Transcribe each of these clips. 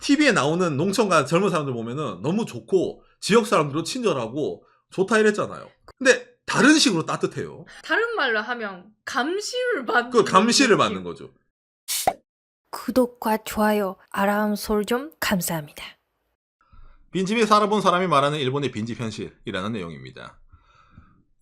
TV에 나오는 농촌가 젊은 사람들 보면은 너무 좋고 지역 사람들도 친절하고 좋다 이랬잖아요. 근데 다른 식으로 따뜻해요. 다른 말로 하면 감시를 받는 그 감시를 느낌. 받는 거죠. 구독과 좋아요, 알람 설정 감사합니다. 빈집에 살아본 사람이 말하는 일본의 빈집 현실이라는 내용입니다.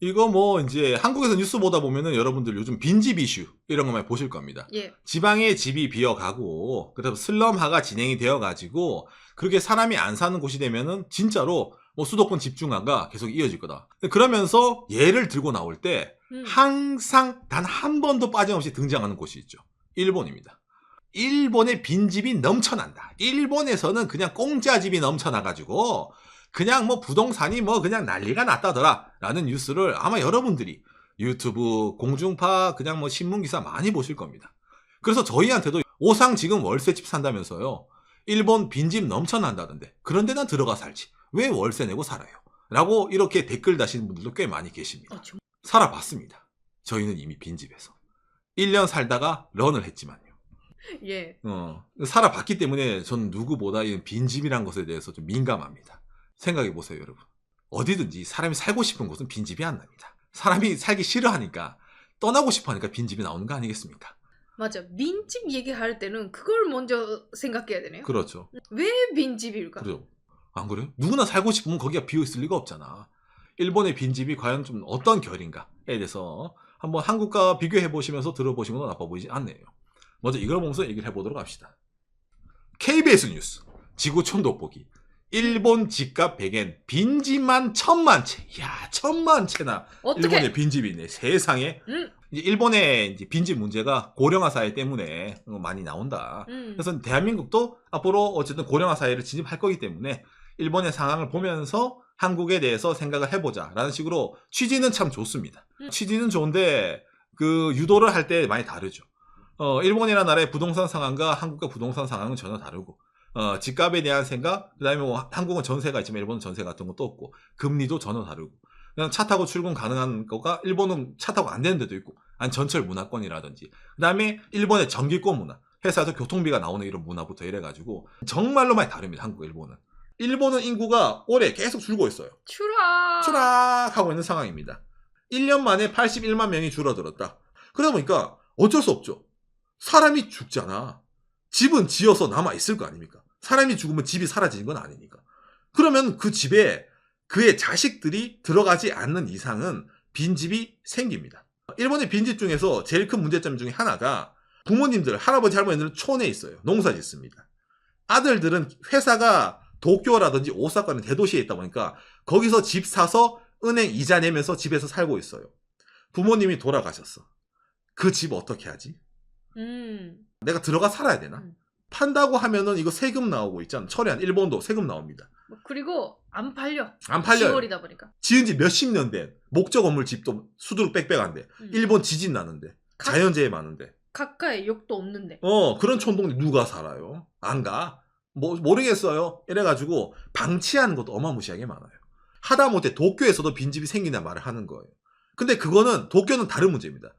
이거 뭐 이제 한국에서 뉴스 보다 보면은 여러분들 요즘 빈집 이슈 이런 거 많이 보실 겁니다. 예. 지방에 집이 비어가고 그래서 슬럼화가 진행이 되어가지고 그렇게 사람이 안 사는 곳이 되면은 진짜로 뭐 수도권 집중화가 계속 이어질 거다. 그러면서 예를 들고 나올 때 항상 단 한 번도 빠짐없이 등장하는 곳이 있죠. 일본입니다. 일본의 빈집이 넘쳐난다. 일본에서는 그냥 공짜 집이 넘쳐나가지고 그냥 뭐 부동산이 뭐 그냥 난리가 났다더라 라는 뉴스를 아마 여러분들이 유튜브, 공중파, 그냥 뭐 신문기사 많이 보실 겁니다. 그래서 저희한테도 오상 지금 월세집 산다면서요. 일본 빈집 넘쳐난다던데 그런데 난 들어가 살지. 왜 월세 내고 살아요? 라고 이렇게 댓글 다시는 분들도 꽤 많이 계십니다. 살아봤습니다. 저희는 이미 빈집에서 1년 살다가 런을 했지만요. 예. 살아봤기 때문에 저는 누구보다 이 빈집이란 것에 대해서 좀 민감합니다. 생각해보세요, 여러분. 어디든지 사람이 살고 싶은 곳은 빈집이 안 납니다. 사람이 살기 싫어하니까 떠나고 싶어 하니까 빈집이 나오는 거 아니겠습니까? 맞아. 빈집 얘기할 때는 그걸 먼저 생각해야 되네요. 그렇죠. 왜 빈집일까? 그죠. 안 그래요? 누구나 살고 싶으면 거기가 비어있을 리가 없잖아. 일본의 빈집이 과연 좀 어떤 결인가에 대해서 한번 한국과 비교해보시면서 들어보시는 건 나빠 보이지 않네요. 먼저 이걸 보면서 얘기를 해보도록 합시다. KBS 뉴스 지구촌 돋보기 일본 집값 100엔 빈집만 1000만 채. 이야 1000만 채나 어떡해? 일본에 빈집이 있네. 세상에. 이제 일본의 이제 빈집 문제가 고령화 사회 때문에 많이 나온다. 그래서 대한민국도 앞으로 어쨌든 고령화 사회를 진입할 거기 때문에 일본의 상황을 보면서 한국에 대해서 생각을 해보자 라는 식으로 취지는 참 좋습니다. 취지는 좋은데 그 유도를 할 때 많이 다르죠. 일본이라는 나라의 부동산 상황과 한국과 부동산 상황은 전혀 다르고 집값에 대한 생각, 그 다음에 뭐 한국은 전세가 있지만 일본은 전세 같은 것도 없고 금리도 전혀 다르고 그냥 차 타고 출근 가능한 거가 일본은 차 타고 안 되는 데도 있고 아니 전철 문화권이라든지 그 다음에 일본의 전기권 문화, 회사에서 교통비가 나오는 이런 문화부터 이래가지고 정말로 많이 다릅니다. 한국과 일본은. 일본은 인구가 올해 계속 줄고 있어요. 추락하고 있는 상황입니다. 1년 만에 81만 명이 줄어들었다. 그러다 보니까 어쩔 수 없죠. 사람이 죽잖아. 집은 지어서 남아있을 거 아닙니까? 사람이 죽으면 집이 사라지는 건 아니니까. 그러면 그 집에 그의 자식들이 들어가지 않는 이상은 빈집이 생깁니다. 일본의 빈집 중에서 제일 큰 문제점 중에 하나가 부모님들, 할아버지, 할머니들은 촌에 있어요. 농사 짓습니다. 아들들은 회사가 도쿄라든지 오사카는 대도시에 있다 보니까 거기서 집 사서 은행 이자 내면서 집에서 살고 있어요. 부모님이 돌아가셨어. 그 집 어떻게 하지? 내가 들어가 살아야 되나? 판다고 하면은 이거 세금 나오고 있잖아. 철회한 일본도 세금 나옵니다. 그리고 안 팔려. 안 팔려요. 10월이다 보니까. 지은 지 몇십 년 된 목적 건물 집도 수두룩 빽빽한데 일본 지진 나는데 자연재해 많은데 가까이 욕도 없는데. 그런 촌동네 누가 살아요? 안 가? 뭐 모르겠어요. 이래가지고 방치하는 것도 어마무시하게 많아요. 하다못해 도쿄에서도 빈집이 생긴다는 말을 하는 거예요. 근데 그거는 도쿄는 다른 문제입니다.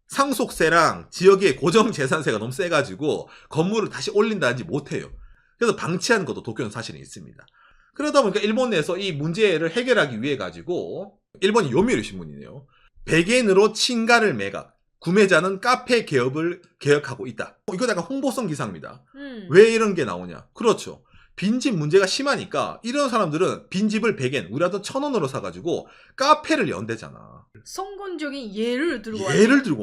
상속세랑 지역의 고정재산세가 너무 세가지고 건물을 다시 올린다든지 못해요. 그래서 방치하는 것도 도쿄는 사실은 있습니다. 그러다 보니까 일본 내에서 이 문제를 해결하기 위해 가지고 일본이 요미우리 신문이네요. 100엔으로 칭가를 매각. 구매자는 카페 개업을 계획하고 있다. 이거 약간 홍보성 기사입니다. 왜 이런 게 나오냐? 그렇죠. 빈집 문제가 심하니까 이런 사람들은 빈집을 100엔, 우리라도 1000원으로 사가지고 카페를 연대잖아. 성공적인 예를 들고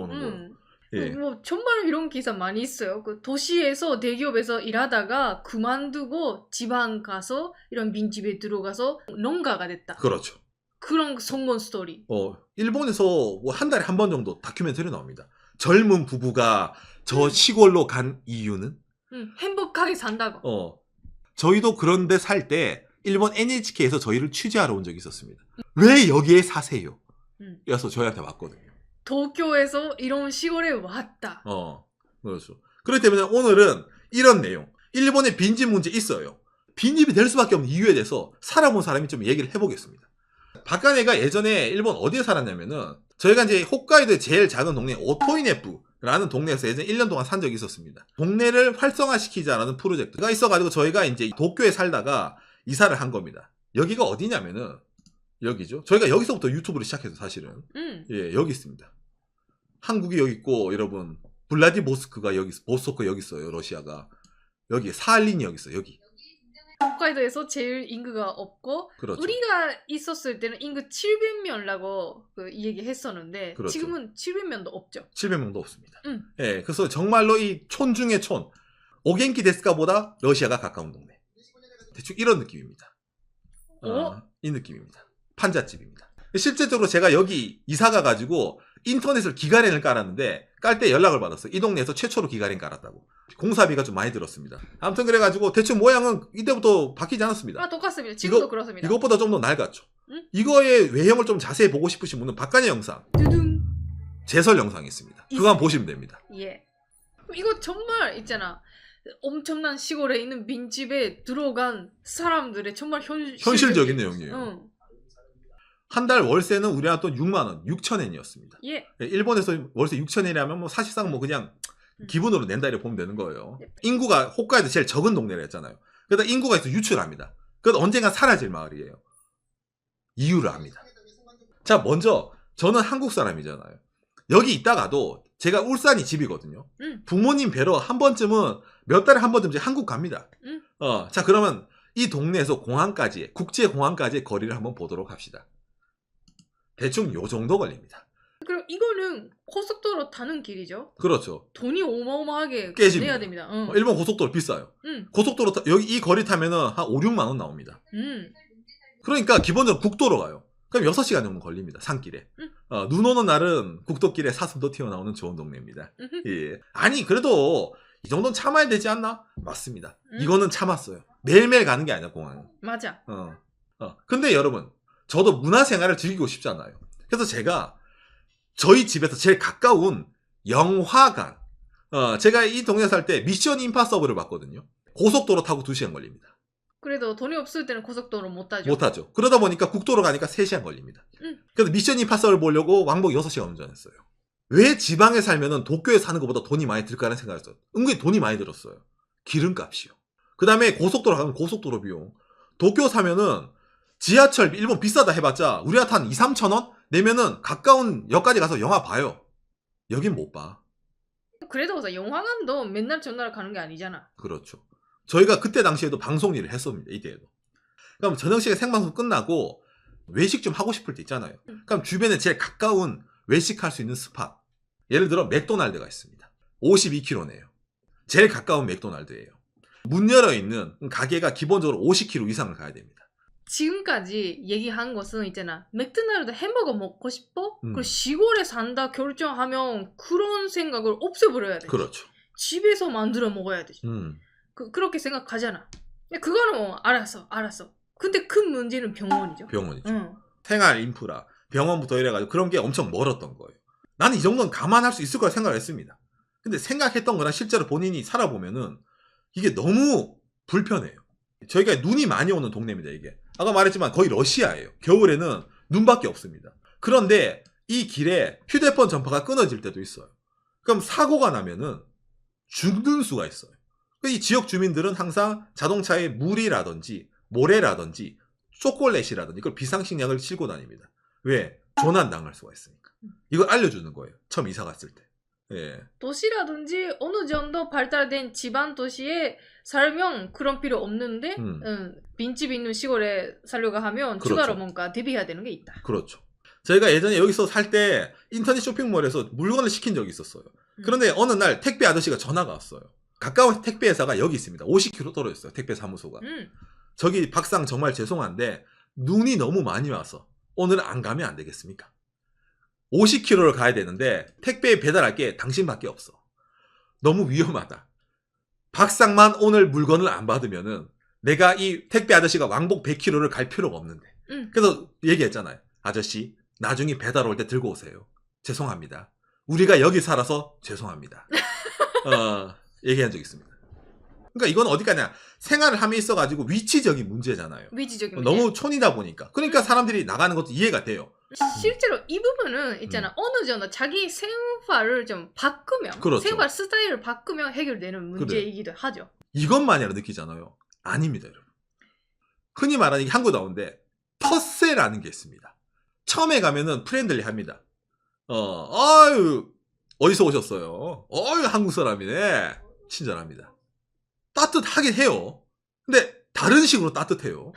오는 거예요. 예. 뭐 정말 이런 기사 많이 있어요. 그 도시에서 대기업에서 일하다가 그만두고 지방 가서 이런 빈집에 들어가서 농가가 됐다. 그렇죠. 그런 성공 스토리. 일본에서 뭐 한 달에 한 번 정도 다큐멘터리 나옵니다. 젊은 부부가 저 시골로 간 이유는? 행복하게 산다고. 저희도 그런데 살 때 일본 NHK에서 저희를 취재하러 온 적이 있었습니다. 왜 여기에 사세요? 그래서 저희한테 왔거든요. 도쿄에서 이런 시골에 왔다. 그렇죠. 그렇기 때문에 오늘은 이런 내용. 일본의 빈집 문제 있어요. 빈집이 될 수밖에 없는 이유에 대해서 살아본 사람이 좀 얘기를 해보겠습니다. 박간애가 예전에 일본 어디에 살았냐면은 저희가 이제 홋카이도의 제일 작은 동네 오토이네프 라는 동네에서 예전에 1년 동안 산 적이 있었습니다. 동네를 활성화시키자라는 프로젝트가 있어가지고 저희가 이제 도쿄에 살다가 이사를 한 겁니다. 여기가 어디냐면은 여기죠. 저희가 여기서부터 유튜브를 시작해서 사실은 예, 여기 있습니다. 한국이 여기 있고 여러분 블라디보스크가 여기 보스토크 여기 있어요. 러시아가 여기 사할린이 여기 있어요. 여기. 홋카이도에서 제일 인구가 없고 그렇죠. 우리가 있었을 때는 인구 700명이라고 이 얘기 했었는데 그렇죠. 지금은 700명도 없죠. 700명도 없습니다. 예, 그래서 정말로 이 촌 중의 촌 오겐키 데스카보다 러시아가 가까운 동네. 대충 이런 느낌입니다. 이 느낌입니다. 판잣집입니다. 실제적으로 제가 여기 이사 가가지고 인터넷을 기가렌을 깔았는데 깔 때 연락을 받았어요. 이 동네에서 최초로 기가렌 깔았다고. 공사비가 좀 많이 들었습니다. 아무튼 그래가지고 대충 모양은 이때부터 바뀌지 않았습니다. 똑같습니다. 지금도 그렇습니다. 이것보다 좀 더 낡았죠. 응? 이거의 외형을 좀 자세히 보고 싶으신 분은 박간의 영상, 두둥. 제설 영상이 있습니다. 그거 한번 보시면 됩니다. 예. 이거 정말 있잖아. 엄청난 시골에 있는 빈집에 들어간 사람들의 정말 현실적인 내용이에요. 응. 한 달 월세는 우리나라 돈 6만 원, 6,000엔이었습니다. 예. 일본에서 월세 6,000엔이라면 뭐 사실상 뭐 그냥 기분으로 낸다 이렇게 보면 되는 거예요. 예. 인구가 홋카이도 제일 적은 동네라 했잖아요. 그러다 인구가 있어 유출합니다. 그래서 언젠가 사라질 마을이에요. 이유를 압니다. 자, 먼저 저는 한국 사람이잖아요. 여기 있다가도 제가 울산이 집이거든요. 부모님 뵈러 한 번쯤은 몇 달에 한 번쯤 한국 갑니다. 자, 그러면 이 동네에서 공항까지, 국제공항까지의 거리를 한번 보도록 합시다. 대충 요 정도 걸립니다. 그리고 이거는 고속도로 타는 길이죠. 그렇죠. 돈이 어마어마하게 깨집니다. 내야 됩니다. 일본 고속도로 비싸요. 고속도로 여기 이 거리 타면은 한 5, 6만 원 나옵니다. 그러니까 기본적으로 국도로 가요. 그럼 6시간 정도 걸립니다. 산길에. 눈 오는 날은 국도길에 사슴도 튀어나오는 좋은 동네입니다. 예. 아니 그래도 이 정도는 참아야 되지 않나? 맞습니다. 이거는 참았어요. 매일매일 가는 게 아니야 공항은. 맞아. 근데 여러분 저도 문화생활을 즐기고 싶잖아요. 그래서 제가 저희 집에서 제일 가까운 영화관 제가 이 동네 살 때 미션 임파서블을 봤거든요. 고속도로 타고 2시간 걸립니다. 그래도 돈이 없을 때는 고속도로 못 타죠. 못 타죠. 그러다 보니까 국도로 가니까 3시간 걸립니다. 그래서 미션 임파서블 보려고 왕복 6시간 운전했어요. 왜 지방에 살면은 도쿄에 사는 것보다 돈이 많이 들까라는 생각을 했어요. 은근히 돈이 많이 들었어요. 기름값이요. 그 다음에 고속도로 가면 고속도로 비용. 도쿄 사면은 지하철 일본 비싸다 해봤자 우리한테 한 2, 3천 원 내면은 가까운 역까지 가서 영화 봐요. 여긴 못 봐. 그래도 영화관도 맨날 전날 가는 게 아니잖아. 그렇죠. 저희가 그때 당시에도 방송 일을 했었습니다. 이때에도. 그럼 저녁 시간에 생방송 끝나고 외식 좀 하고 싶을 때 있잖아요. 그럼 주변에 제일 가까운 외식할 수 있는 스팟. 예를 들어 맥도날드가 있습니다. 52km네요. 제일 가까운 맥도날드예요. 문 열어 있는 가게가 기본적으로 50km 이상을 가야 됩니다. 지금까지 얘기한 것은 있잖아. 맥도날드 햄버거 먹고 싶어? 그리고 시골에 산다 결정하면 그런 생각을 없애버려야 돼. 그렇죠. 집에서 만들어 먹어야 되지. 그렇게 생각하잖아. 그거는 뭐 알았어. 근데 큰 문제는 병원이죠. 병원이죠. 생활 인프라, 병원부터 이래가지고 그런 게 엄청 멀었던 거예요. 나는 이 정도는 감안할 수 있을 거라 생각을 했습니다. 근데 생각했던 거랑 실제로 본인이 살아보면은 이게 너무 불편해요. 저희가 눈이 많이 오는 동네입니다, 이게. 아까 말했지만 거의 러시아예요. 겨울에는 눈밖에 없습니다. 그런데 이 길에 휴대폰 전파가 끊어질 때도 있어요. 그럼 사고가 나면은 죽는 수가 있어요. 이 지역 주민들은 항상 자동차에 물이라든지 모래라든지 초콜릿이라든지 이걸 비상식량을 싣고 다닙니다. 왜? 조난 당할 수가 있으니까. 이걸 알려주는 거예요. 처음 이사 갔을 때. 예. 도시라든지 어느 정도 발달된 지방 도시에 살면 그런 필요 없는데 빈집 있는 시골에 살려고 하면 그렇죠. 추가로 뭔가 대비해야 되는 게 있다. 그렇죠. 저희가 예전에 여기서 살 때 인터넷 쇼핑몰에서 물건을 시킨 적이 있었어요. 그런데 어느 날 택배 아저씨가 전화가 왔어요. 가까운 택배 회사가 여기 있습니다. 50km 떨어졌어요. 택배 사무소가. 저기 박상 정말 죄송한데 눈이 너무 많이 와서 오늘 안 가면 안 되겠습니까? 50km를 가야 되는데 택배 배달할 게 당신밖에 없어. 너무 위험하다. 박상만 오늘 물건을 안 받으면은 내가 이 택배 아저씨가 왕복 100km를 갈 필요가 없는데. 그래서 얘기했잖아요. 아저씨 나중에 배달 올 때 들고 오세요. 죄송합니다. 우리가 여기 살아서 죄송합니다. 얘기한 적 있습니다. 그러니까 이건 어디 가냐. 생활을 함에 있어가지고 위치적인 문제잖아요. 위치적인 너무 문제. 촌이다 보니까. 그러니까 사람들이 나가는 것도 이해가 돼요. 실제로 이 부분은 있잖아. 어느 정도 자기 생활을 좀 바꾸면, 그렇죠. 생활 스타일을 바꾸면 해결되는 문제이기도 하죠. 이것만이라 느끼잖아요. 아닙니다, 여러분. 흔히 말하는 게 한국 나오는데 텃세라는 게 있습니다. 처음에 가면은 프렌들리 합니다. 아유, 어디서 오셨어요? 어유, 한국 사람이네. 친절합니다. 따뜻하긴 해요. 근데 다른 식으로 따뜻해요.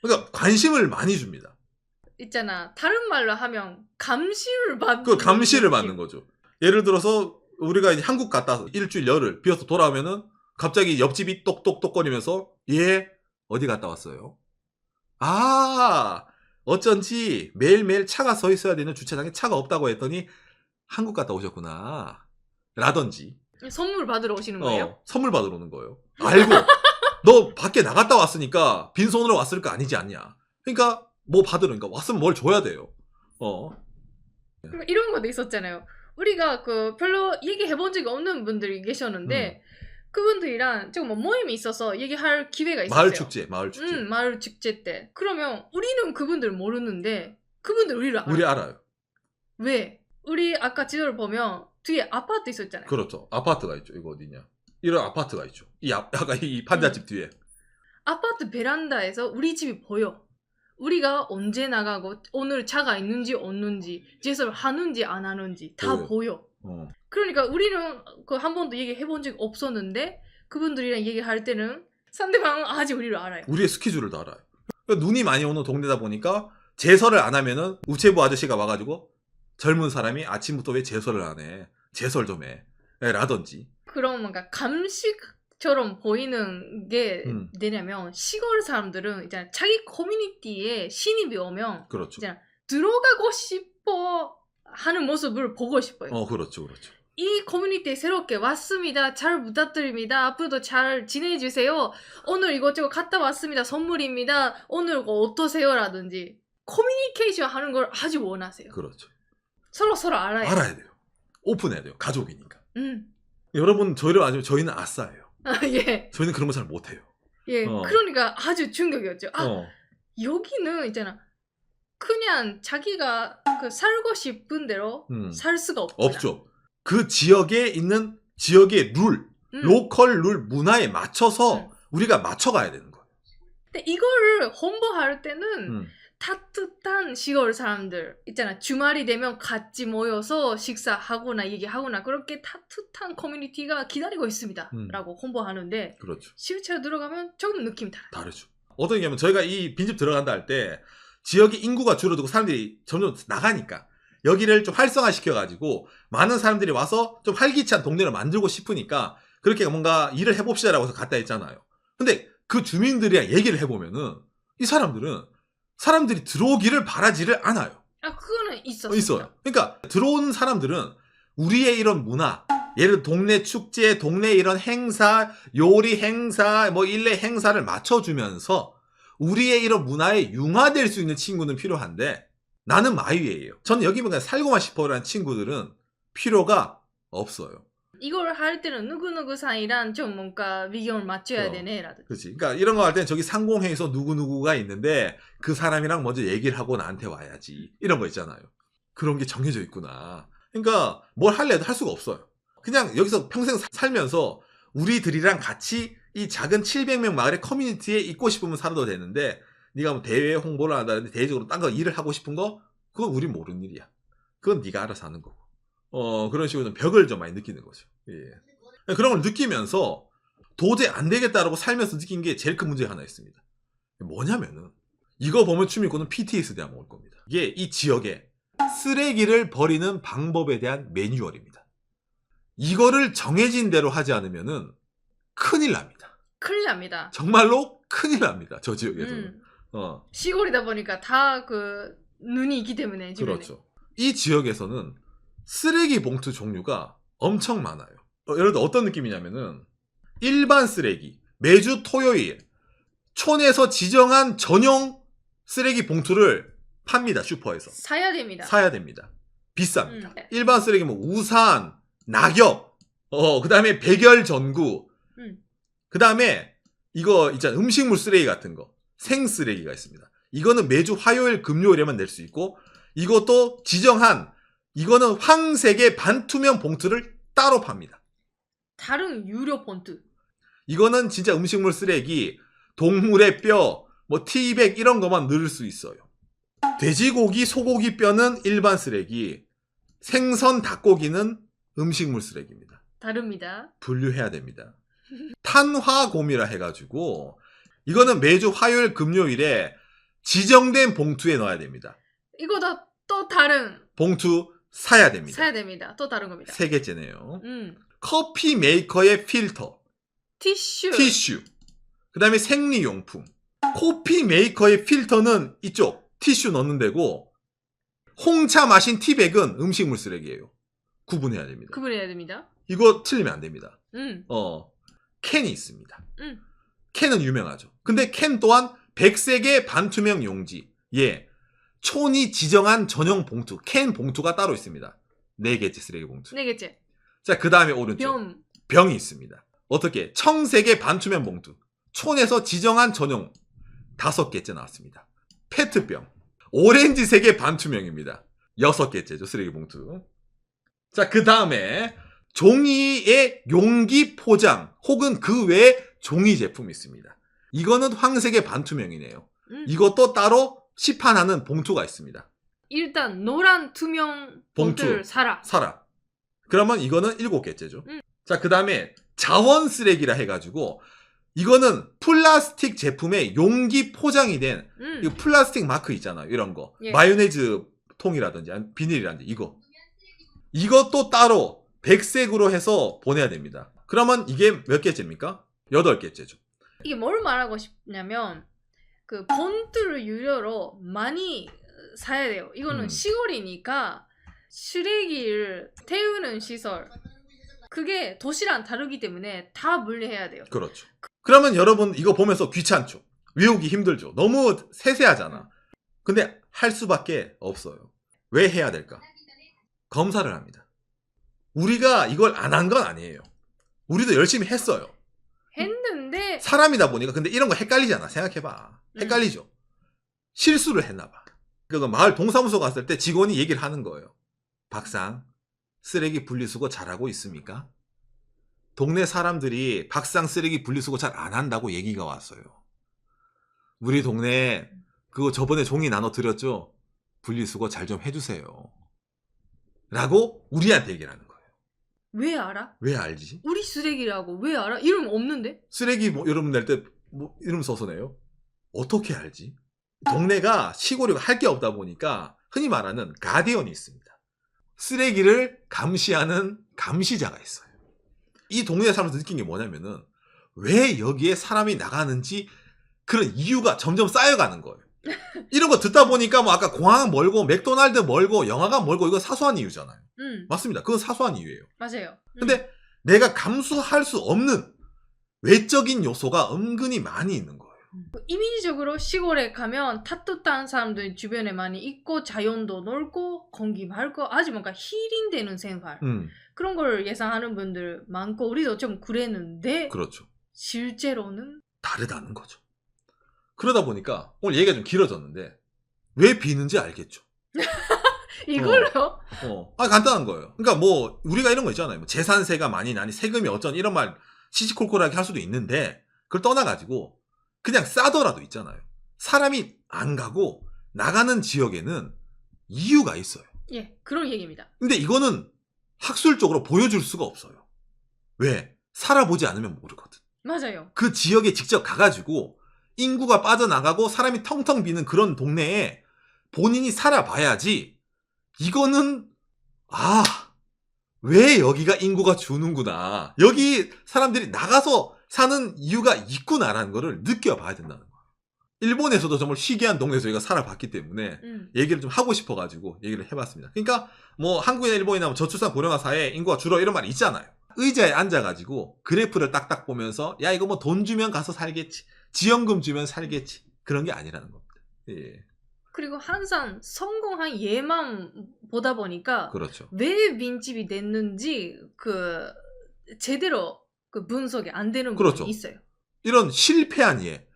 그러니까 관심을 많이 줍니다. 있잖아. 다른 말로 하면 감시를 받는 그 감시를 느낌. 받는 거죠. 예를 들어서 우리가 이제 한국 갔다 일주일 열흘 비어서 돌아오면은 갑자기 옆집이 똑똑똑거리면서 얘 어디 갔다 왔어요? 아, 어쩐지 매일매일 차가 서 있어야 되는 주차장에 차가 없다고 했더니 한국 갔다 오셨구나. 라든지. 선물 받으러 오시는 거예요? 선물 받으러 오는 거예요. 알고 너 밖에 나갔다 왔으니까 빈손으로 왔을 거 아니지 않냐. 그러니까 뭐 받으러니까 왔으면 뭘 줘야 돼요. 그러니까 이런 것도 있었잖아요. 우리가 그 별로 얘기해본 적이 없는 분들이 계셨는데 그분들이랑 조금 뭐 모임이 있어서 얘기할 기회가 있었어요. 마을 축제. 마을 축제 때. 그러면 우리는 그분들 모르는데 그분들 우리를 알아요. 우리 알아요. 왜? 우리 아까 지도를 보면 뒤에 아파트 있었잖아요. 그렇죠. 아파트가 있죠. 이거 어디냐? 이런 아파트가 있죠. 아까 이 판잣집 뒤에. 아파트 베란다에서 우리 집이 보여. 우리가 언제 나가고 오늘 차가 있는지 없는지 제설 하는지 안 하는지 다 보여. 그러니까 우리는 그 한 번도 얘기해본 적이 없었는데 그분들이랑 얘기할 때는 상대방은 아직 우리를 알아요. 우리의 스케줄을 다 알아요. 그러니까 눈이 많이 오는 동네다 보니까 제설을 안 하면은 우체부 아저씨가 와가지고 젊은 사람이 아침부터 왜 제설을 안 해? 제설 좀 해. 라든지. 그럼 뭔가 감식처럼 보이는 게 되냐면 시골 사람들은 이제 자기 커뮤니티에 신입이 오면 그렇죠. 이제 들어가고 싶어 하는 모습을 보고 싶어요. 그렇죠. 그렇죠. 이 커뮤니티에 새롭게 왔습니다. 잘 부탁드립니다. 앞으로도 잘 지내주세요. 오늘 이것저것 갔다 왔습니다. 선물입니다. 오늘 이거 어떠세요? 라든지 커뮤니케이션 하는 걸 아주 원하세요. 그렇죠. 서로 알아야 돼요. 오픈해야 돼요. 가족이니까. 음. 여러분 저희를 아시면 저희는 아싸예요. 예. 저희는 그런 거 잘 못해요. 예. 그러니까 아주 충격이었죠. 여기는 있잖아. 그냥 자기가 그 살고 싶은 대로 살 수가 없구나. 없죠. 그 지역에 있는 지역의 룰, 로컬 룰 문화에 맞춰서 우리가 맞춰가야 되는 거예요. 근데 이거를 홍보할 때는 따뜻한 시골 사람들 있잖아. 주말이 되면 같이 모여서 식사하거나 얘기하거나 그렇게 따뜻한 커뮤니티가 기다리고 있습니다. 라고 홍보하는데 그렇죠. 실제로 들어가면 조금 느낌이 달라요. 다르죠. 어떤 얘기냐면 저희가 이 빈집 들어간다 할 때 지역의 인구가 줄어들고 사람들이 점점 나가니까 여기를 좀 활성화시켜가지고 많은 사람들이 와서 좀 활기찬 동네를 만들고 싶으니까 그렇게 뭔가 일을 해봅시다라고 해서 갔다 했잖아요. 근데 그 주민들이랑 얘기를 해보면은 이 사람들이 들어오기를 바라지를 않아요. 그거는 있어요. 그러니까 들어온 사람들은 우리의 이런 문화, 예를 들어 동네 축제, 동네 이런 행사, 요리 행사, 뭐 일례 행사를 맞춰주면서 우리의 이런 문화에 융화될 수 있는 친구는 필요한데 나는 마이웨이예요. 저는 여기면 그냥 살고만 싶어라는 친구들은 필요가 없어요. 이걸 할 때는 누구누구 사이랑 좀 뭔가 위경을 맞춰야 되네 라든지. 그렇지. 그러니까 이런 거 할 때는 저기 상공회에서 누구누구가 있는데 그 사람이랑 먼저 얘기를 하고 나한테 와야지. 이런 거 있잖아요. 그런 게 정해져 있구나. 그러니까 뭘 할래도 할 수가 없어요. 그냥 여기서 평생 살면서 우리들이랑 같이 이 작은 700명 마을의 커뮤니티에 있고 싶으면 살아도 되는데 네가 뭐 대회 홍보를 한다는데 대외적으로 딴 거 일을 하고 싶은 거 그건 우린 모르는 일이야. 그건 네가 알아서 하는 거고. 그런 식으로 벽을 좀 많이 느끼는 거죠. 예. 그런 걸 느끼면서 도저히 안 되겠다라고 살면서 느낀 게 제일 큰 문제가 하나 있습니다. 뭐냐면은 이거 보면 추미코는 PTSD 한번 올 겁니다. 이게 이 지역에 쓰레기를 버리는 방법에 대한 매뉴얼입니다. 이거를 정해진 대로 하지 않으면은 큰일 납니다. 큰일 납니다. 정말로 큰일 납니다. 저 지역에서는. 시골이다 보니까 다 그 눈이 있기 때문에 주변에. 그렇죠. 이 지역에서는 쓰레기 봉투 종류가 엄청 많아요. 예를 들어 어떤 느낌이냐면은 일반 쓰레기 매주 토요일 촌에서 지정한 전용 쓰레기 봉투를 팝니다. 슈퍼에서. 사야 됩니다. 사야 됩니다. 비쌉니다. 일반 쓰레기 뭐 우산, 낙엽, 그 다음에 백열 전구, 그 다음에 이거 있잖아요. 음식물 쓰레기 같은 거. 생 쓰레기가 있습니다. 이거는 매주 화요일, 금요일에만 낼 수 있고 이것도 지정한 이거는 황색의 반투명 봉투를 따로 팝니다. 다른 유료 봉투. 이거는 진짜 음식물 쓰레기, 동물의 뼈, 뭐 티백 이런 것만 넣을 수 있어요. 돼지고기, 소고기 뼈는 일반 쓰레기, 생선, 닭고기는 음식물 쓰레기입니다. 다릅니다. 분류해야 됩니다. 탄화곰이라 해가지고 이거는 매주 화요일, 금요일에 지정된 봉투에 넣어야 됩니다. 이거도 또 다른 봉투 사야 됩니다. 사야 됩니다. 또 다른 겁니다. 3개째네요. 커피 메이커의 필터, 티슈. 그 다음에 생리용품. 커피 메이커의 필터는 이쪽 티슈 넣는 데고, 홍차 마신 티백은 음식물 쓰레기예요. 구분해야 됩니다. 구분해야 됩니다. 이거 틀리면 안 됩니다. 캔이 있습니다. 캔은 유명하죠. 근데 캔 또한 백색의 반투명 용지, 예, 촌이 지정한 전용 봉투, 캔 봉투가 따로 있습니다. 4개째 쓰레기 봉투. 4개째. 자, 그 다음에 오른쪽. 병이 있습니다. 어떻게? 청색의 반투명 봉투. 촌에서 지정한 전용 5개째 나왔습니다. 페트병. 오렌지색의 반투명입니다. 6개째죠, 쓰레기 봉투. 자, 그 다음에 종이의 용기 포장 혹은 그 외에 종이 제품이 있습니다. 이거는 황색의 반투명이네요. 이것도 따로 시판하는 봉투가 있습니다. 일단 노란 투명 봉투를 사라. 그러면 이거는 7개째죠. 자, 그 다음에 자원 쓰레기라 해가지고 이거는 플라스틱 제품에 용기 포장이 된 이 플라스틱 마크 있잖아요. 이런 거. 예. 마요네즈 통이라든지 비닐이라든지 이것도 따로 백색으로 해서 보내야 됩니다. 그러면 이게 몇 개째입니까? 8개째죠. 이게 뭘 말하고 싶냐면 그 봉투를 유료로 많이 사야 돼요. 이거는 시골이니까 쓰레기를 태우는 시설, 그게 도시랑 다르기 때문에 다 분리해야 돼요. 그렇죠. 그러면 여러분 이거 보면서 귀찮죠? 외우기 힘들죠? 너무 세세하잖아. 근데 할 수밖에 없어요. 왜 해야 될까? 검사를 합니다. 우리가 이걸 안 한 건 아니에요. 우리도 열심히 했어요. 했는데 사람이다 보니까. 근데 이런 거 헷갈리잖아. 생각해봐. 헷갈리죠? 실수를 했나 봐. 그거 마을 동사무소 갔을 때 직원이 얘기를 하는 거예요. 박상, 쓰레기 분리수거 잘하고 있습니까? 동네 사람들이 박상 쓰레기 분리수거 잘 안 한다고 얘기가 왔어요. 우리 동네에 그거 저번에 종이 나눠 드렸죠? 분리수거 잘 좀 해주세요. 라고 우리한테 얘기를 하는 거예요. 왜 알아? 왜 알지? 우리 쓰레기라고 왜 알아? 이름 없는데? 쓰레기 여러분 낼 때 이름 써서 내요? 어떻게 알지? 동네가 시골이고 할 게 없다 보니까 흔히 말하는 가디언이 있습니다. 쓰레기를 감시하는 감시자가 있어요. 이 동네 사람들 느낀 게 뭐냐면은 왜 여기에 사람이 나가는지 그런 이유가 점점 쌓여가는 거예요. 이런 거 듣다 보니까 뭐 아까 공항 멀고 맥도날드 멀고 영화관 멀고 이거 사소한 이유잖아요. 맞습니다. 그건 사소한 이유예요. 맞아요. 근데 내가 감수할 수 없는 외적인 요소가 은근히 많이 있는 거예요. 이미지적으로 시골에 가면 따뜻한 사람들 주변에 많이 있고 자연도 넓고 공기 맑고 아주 뭔가 힐링되는 생활, 그런 걸 예상하는 분들 많고 우리도 좀 그랬는데 그렇죠. 실제로는 다르다는 거죠. 그러다 보니까 오늘 얘기가 좀 길어졌는데 왜 비는지 알겠죠. 이걸로? 간단한 거예요. 그러니까 뭐 우리가 이런 거 있잖아요. 뭐 재산세가 많이 나니 세금이 어쩌니 이런 말 시시콜콜하게 할 수도 있는데 그걸 떠나가지고 그냥 싸더라도 있잖아요. 사람이 안 가고 나가는 지역에는 이유가 있어요. 예, 그런 얘기입니다. 근데 이거는 학술적으로 보여줄 수가 없어요. 왜? 살아보지 않으면 모르거든. 맞아요. 그 지역에 직접 가가지고 인구가 빠져나가고 사람이 텅텅 비는 그런 동네에 본인이 살아봐야지 이거는 왜 여기가 인구가 주는구나. 여기 사람들이 나가서 사는 이유가 있구나라는 거를 느껴봐야 된다는 거예요. 일본에서도 정말 희귀한 동네에서 저희가 살아봤기 때문에 얘기를 좀 하고 싶어가지고 얘기를 해봤습니다. 그러니까 뭐 한국이나 일본이나 저출산 고령화 사회에 인구가 줄어 이런 말이 있잖아요. 의자에 앉아가지고 그래프를 딱딱 보면서 야 이거 뭐 돈 주면 가서 살겠지, 지원금 주면 살겠지, 그런 게 아니라는 겁니다. 예. 그리고 항상 성공한 예만 보다 보니까 그렇죠. 왜 빈집이 됐는지 그 제대로 그 분석이 안 되는 부분이 그렇죠. 있어요. 이런 실패한 예,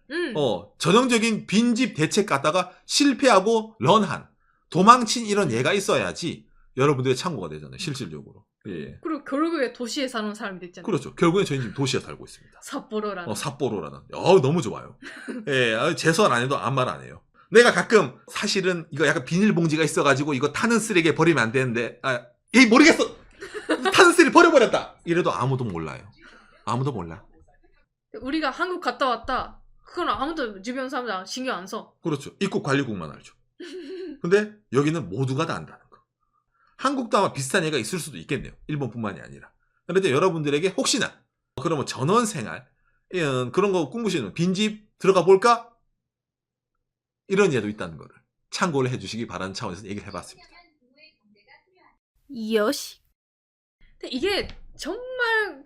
전형적인 빈집 대책 갖다가 실패하고 런한 도망친 이런 예가 있어야지 여러분들의 참고가 되잖아요. 실질적으로. 예. 그리고 결국에 도시에 사는 사람이 됐잖아요. 그렇죠. 결국엔 저희는 지금 도시에 살고 있습니다. 삿포로라는. 삿포로라는. 너무 좋아요. 예, 제설 안 해도 아무 말 안 해요. 내가 가끔 사실은 이거 약간 비닐봉지가 있어가지고 이거 타는 쓰레기에 버리면 안 되는데 모르겠어. 타는 쓰레기 버려버렸다. 이래도 아무도 몰라요. 아무도 몰라. 우리가 한국 갔다 왔다. 그건 아무도 주변 사람들 신경 안 써. 그렇죠. 입국 관리국만 알죠. 근데 여기는 모두가 다 안다는 거. 한국도 아마 비슷한 예가 있을 수도 있겠네요. 일본뿐만이 아니라. 그런데 여러분들에게 혹시나 그러면 전원생활 그런 거 꿈꾸시는 빈집 들어가 볼까? 이런 예도 있다는 거를 참고를 해주시기 바라는 차원에서 얘기를 해봤습니다. 요시. 근데 이게 정말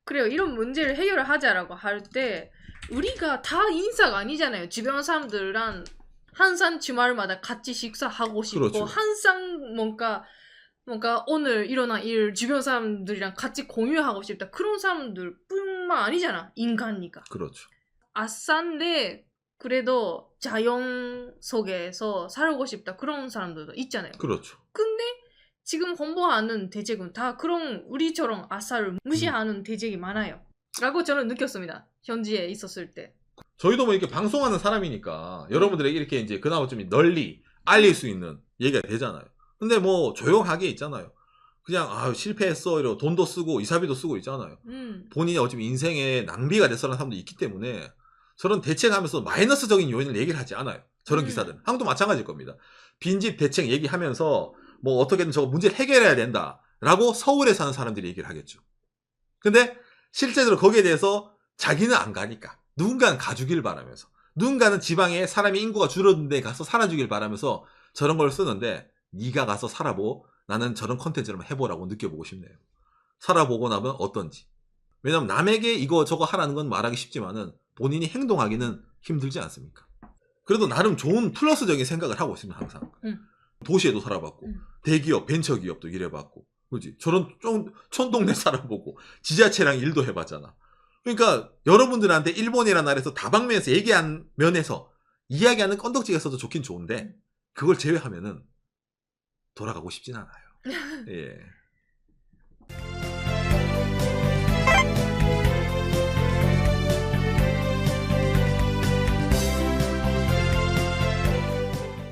그래요. 이런 문제를 해결을 하자라고 할 때 우리가 다 인싸가 아니잖아요. 주변 사람들랑 항상 주말마다 같이 식사하고 싶고 그렇죠. 항상 뭔가 오늘 일어난 일 주변 사람들이랑 같이 공유하고 싶다. 그런 사람들뿐만 아니잖아. 인간이니까. 그렇죠. 아싼데 그래도 자연 속에서 살고 싶다. 그런 사람들도 있잖아요. 그렇죠. 근데 지금 홍보하는 대책은 다 그런 우리처럼 아싸를 무시하는 대책이 많아요. 라고 저는 느꼈습니다. 현지에 있었을 때. 저희도 뭐 이렇게 방송하는 사람이니까 여러분들에게 이렇게 이제 그나마 좀 널리 알릴 수 있는 얘기가 되잖아요. 근데 뭐 조용하게 있잖아요. 그냥 실패했어 이러고 돈도 쓰고 이사비도 쓰고 있잖아요. 본인이 어차피 인생에 낭비가 됐어라는 사람도 있기 때문에 저런 대책하면서 마이너스적인 요인을 얘기를 하지 않아요. 저런 기사들은. 한국도 마찬가지일 겁니다. 빈집 대책 얘기하면서 뭐 어떻게든 저거 문제를 해결해야 된다라고 서울에 사는 사람들이 얘기를 하겠죠. 근데 실제로 거기에 대해서 자기는 안 가니까 누군가는 가주길 바라면서 누군가는 지방에 사람이 인구가 줄어든 데 가서 살아주길 바라면서 저런 걸 쓰는데 네가 가서 살아보. 나는 저런 컨텐츠를 한번 해보라고 느껴보고 싶네요. 살아보고 나면 어떤지. 왜냐면 남에게 이거 저거 하라는 건 말하기 쉽지만은 본인이 행동하기는 힘들지 않습니까? 그래도 나름 좋은 플러스적인 생각을 하고 있습니다. 항상. 도시에도 살아봤고 대기업, 벤처기업도 일해봤고 그렇지? 저런 촌동네 살아보고 지자체랑 일도 해봤잖아. 그러니까 여러분들한테 일본이라는 나라에서 다방면에서 얘기한 면에서 이야기하는 건덕지가 있어도 좋긴 좋은데 그걸 제외하면은 돌아가고 싶진 않아요. 예.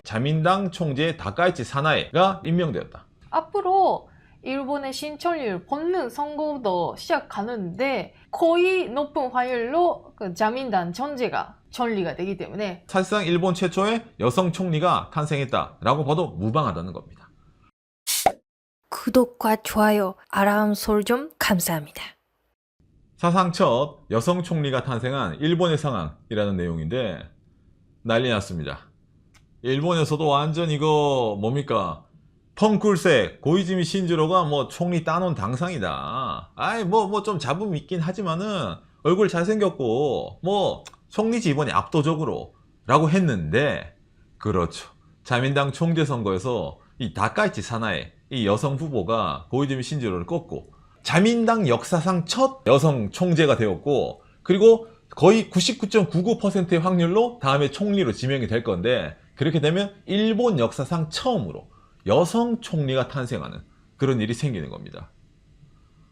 자민당 총재 다카이치 사나에가 임명되었다. 앞으로 일본의 신천일 본능 선거도 시작하는데 거의 높은 확률로 자민당 전제가 전리가 되기 때문에 사실상 일본 최초의 여성 총리가 탄생했다라고 봐도 무방하다는 겁니다. 구독과 좋아요, 알람 설정 감사합니다. 사상 첫 여성 총리가 탄생한 일본의 상황이라는 내용인데 난리 났습니다. 일본에서도 완전 이거 뭡니까? 펑쿨세 고이즈미 신지로가 뭐 총리 따놓은 당상이다. 뭐 좀 잡음 있긴 하지만은 얼굴 잘생겼고 뭐 총리지 이번에 압도적으로 라고 했는데 그렇죠. 자민당 총재 선거에서 이 다카이치 사나에 이 여성 후보가 고이즈미 신지로를 꺾고 자민당 역사상 첫 여성 총재가 되었고 그리고 거의 99.99%의 확률로 다음에 총리로 지명이 될 건데 그렇게 되면 일본 역사상 처음으로 여성 총리가 탄생하는 그런 일이 생기는 겁니다.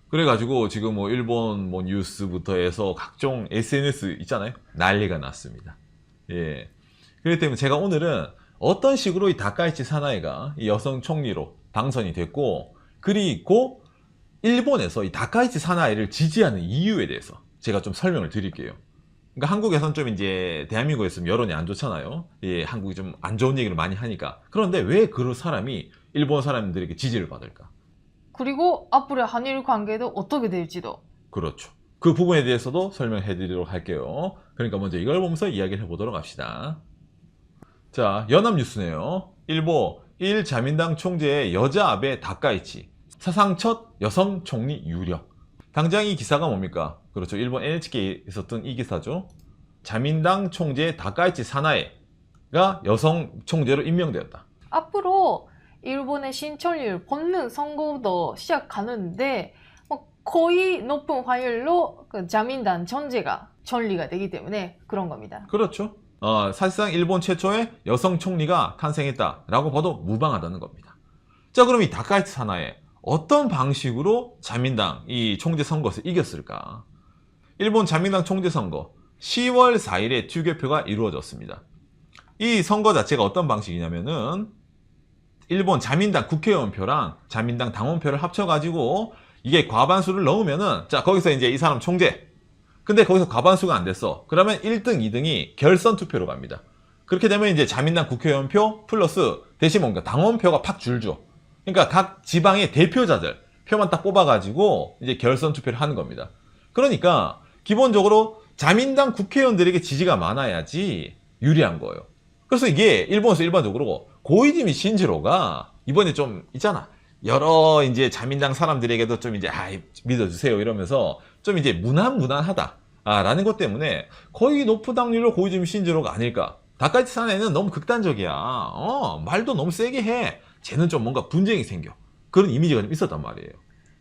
그래가지고 지금 뭐 일본 뭐 뉴스부터 해서 각종 SNS 있잖아요. 난리가 났습니다. 예. 그렇기 때문에 제가 오늘은 어떤 식으로 이 다카이치 사나이가 이 여성 총리로 당선이 됐고 그리고 일본에서 이 다카이치 사나이를 지지하는 이유에 대해서 제가 좀 설명을 드릴게요. 그러니까 한국에서는 좀 이제 대한민국에서는 여론이 안 좋잖아요. 예, 한국이 좀 안 좋은 얘기를 많이 하니까. 그런데 왜 그런 사람이 일본 사람들에게 지지를 받을까? 그리고 앞으로의 한일 관계도 어떻게 될지도. 그렇죠. 그 부분에 대해서도 설명해 드리도록 할게요. 그러니까 먼저 이걸 보면서 이야기를 해보도록 합시다. 자, 연합뉴스네요. 일보 1자민당 총재의 여자 아베 다카이치 사상 첫 여성 총리 유력. 당장 이 기사가 뭡니까? 그렇죠. 일본 NHK에 있었던 이 기사죠. 자민당 총재 다카이치 사나에가 여성 총재로 임명되었다. 앞으로 일본의 신천일 본능 선거도 시작하는데 거의 높은 확률로 자민당 전제가 전리가 되기 때문에 그런 겁니다. 그렇죠. 사실상 일본 최초의 여성 총리가 탄생했다라고 봐도 무방하다는 겁니다. 자, 그럼 이 다카이치 사나에 어떤 방식으로 자민당 이 총재 선거에서 이겼을까? 일본 자민당 총재 선거 10월 4일에 투개표가 이루어졌습니다. 이 선거 자체가 어떤 방식이냐면은 일본 자민당 국회의원표랑 자민당 당원표를 합쳐가지고 이게 과반수를 넣으면은 자, 거기서 이제 이 사람 총재. 근데 거기서 과반수가 안 됐어. 그러면 1등, 2등이 결선 투표로 갑니다. 그렇게 되면 이제 자민당 국회의원표 플러스 대신 뭔가 당원표가 팍 줄죠. 그러니까 각 지방의 대표자들 표만 딱 뽑아가지고 이제 결선 투표를 하는 겁니다. 그러니까 기본적으로 자민당 국회의원들에게 지지가 많아야지 유리한 거예요. 그래서 이게 일본에서 일반적으로 고이즈미 신지로가 이번에 좀 있잖아. 여러 이제 자민당 사람들에게도 좀 이제 믿어주세요 이러면서 좀 이제 무난하다라는 것 때문에 거의 높은 확률로 고이즈미 신지로가 아닐까. 다카이치 사나이는 너무 극단적이야. 말도 너무 세게 해. 쟤는 좀 뭔가 분쟁이 생겨. 그런 이미지가 좀 있었단 말이에요.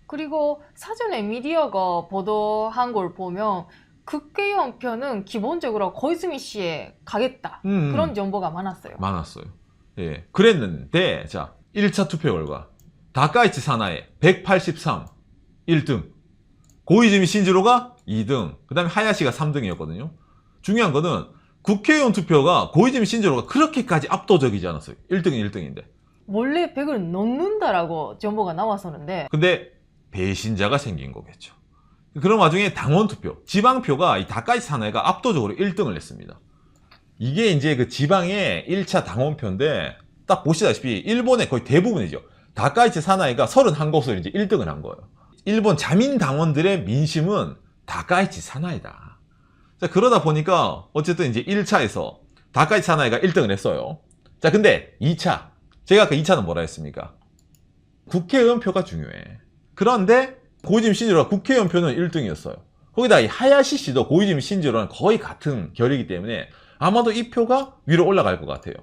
그리고 사전에 미디어가 보도한 걸 보면 국회의원 표는 기본적으로 고이즈미 씨에 가겠다. 그런 정보가 많았어요. 많았어요. 예. 그랬는데 자, 1차 투표 결과 다카이치 사나에 183 1등, 고이즈미 신지로가 2등, 그 다음에 하야시가 3등이었거든요. 중요한 거는 국회의원 투표가 고이즈미 신지로가 그렇게까지 압도적이지 않았어요. 1등은 1등인데 원래 100을 넘는다라고 정보가 나왔었는데 근데 배신자가 생긴 거겠죠. 그런 와중에 당원 투표, 지방표가 이 다카이치 사나이가 압도적으로 1등을 했습니다. 이게 이제 그 지방의 1차 당원표인데 딱 보시다시피 일본의 거의 대부분이죠. 다카이치 사나이가 31곳을 이제 1등을 한 거예요. 일본 자민 당원들의 민심은 다카이치 사나이다. 자, 그러다 보니까 어쨌든 이제 1차에서 다카이치 사나이가 1등을 했어요. 자, 근데 2차. 제가 그 2차는 뭐라 했습니까? 국회의원 표가 중요해. 그런데 고이즈미 신지로가 국회의원 표는 1등이었어요. 거기다 이 하야시 씨도 고이즈미 신지로랑 거의 같은 결이기 때문에 아마도 이 표가 위로 올라갈 것 같아요.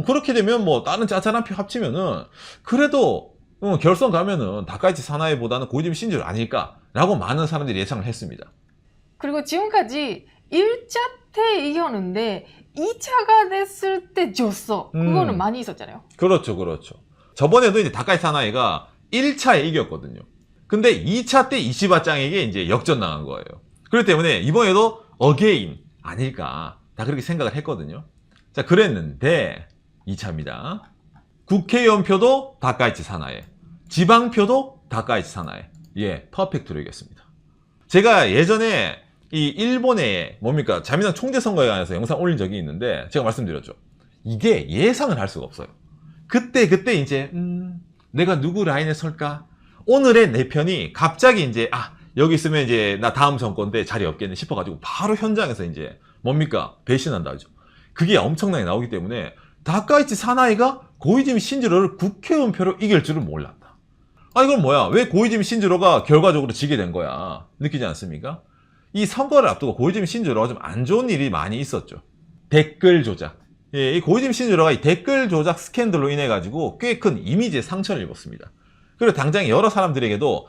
그렇게 되면 뭐 다른 짜잘한 표 합치면은 그래도 결선 가면은 다카이치 사나이보다는 고이즈미 신지로 아닐까라고 많은 사람들이 예상을 했습니다. 그리고 지금까지 1차 때 이겼는데 2차가 됐을 때 졌어. 그거는 많이 있었잖아요. 그렇죠. 저번에도 이제 다카이치 사나이가 1차에 이겼거든요. 근데 2차 때 이시바짱에게 이제 역전당한 거예요. 그렇기 때문에 이번에도 어게인 아닐까 다 그렇게 생각을 했거든요. 자, 그랬는데 2차입니다. 국회의원 표도 다카이치 사나이, 지방표도 다카이치 사나이. 예, 퍼펙트로 이겼습니다. 제가 예전에 이 일본의 뭡니까 자민당 총재 선거에 관해서 영상 올린 적이 있는데 제가 말씀드렸죠. 이게 예상을 할 수가 없어요. 그때 이제 내가 누구 라인에 설까? 오늘의 내 편이 갑자기 이제 여기 있으면 이제 나 다음 정권 때 자리 없겠네 싶어가지고 바로 현장에서 이제 뭡니까 배신한다 하죠. 그게 엄청나게 나오기 때문에 다카이치 사나이가 고이즈미 신지로를 국회의원 표로 이길 줄은 몰랐다. 이건 뭐야? 왜 고이즈미 신지로가 결과적으로 지게 된 거야? 느끼지 않습니까? 이 선거를 앞두고 고이즈미 신지로가 좀 안 좋은 일이 많이 있었죠. 댓글 조작. 예, 이 고이즈미 신지로가 이 댓글 조작 스캔들로 인해 가지고 꽤 큰 이미지의 상처를 입었습니다. 그리고 당장 여러 사람들에게도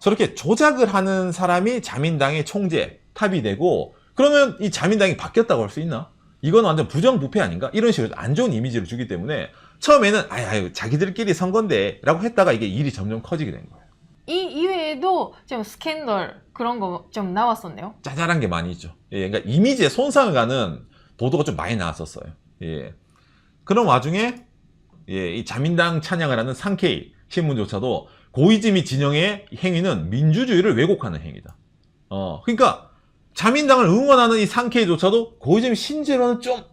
저렇게 조작을 하는 사람이 자민당의 총재 탑이 되고 그러면 이 자민당이 바뀌었다고 할 수 있나? 이건 완전 부정부패 아닌가? 이런 식으로 안 좋은 이미지를 주기 때문에 처음에는 자기들끼리 선거인데 라고 했다가 이게 일이 점점 커지게 된 거예요. 이 이외에도 좀 스캔들 그런 거 좀 나왔었네요. 짜잘한 게 많이 있죠. 예, 그러니까 이미지에 손상을 가는 보도가 좀 많이 나왔었어요. 예. 그런 와중에 이 자민당 찬양을 하는 산케이 신문조차도 고이즈미 진영의 행위는 민주주의를 왜곡하는 행위다. 그러니까 자민당을 응원하는 이 산케이조차도 고이즈미 신지로는 좀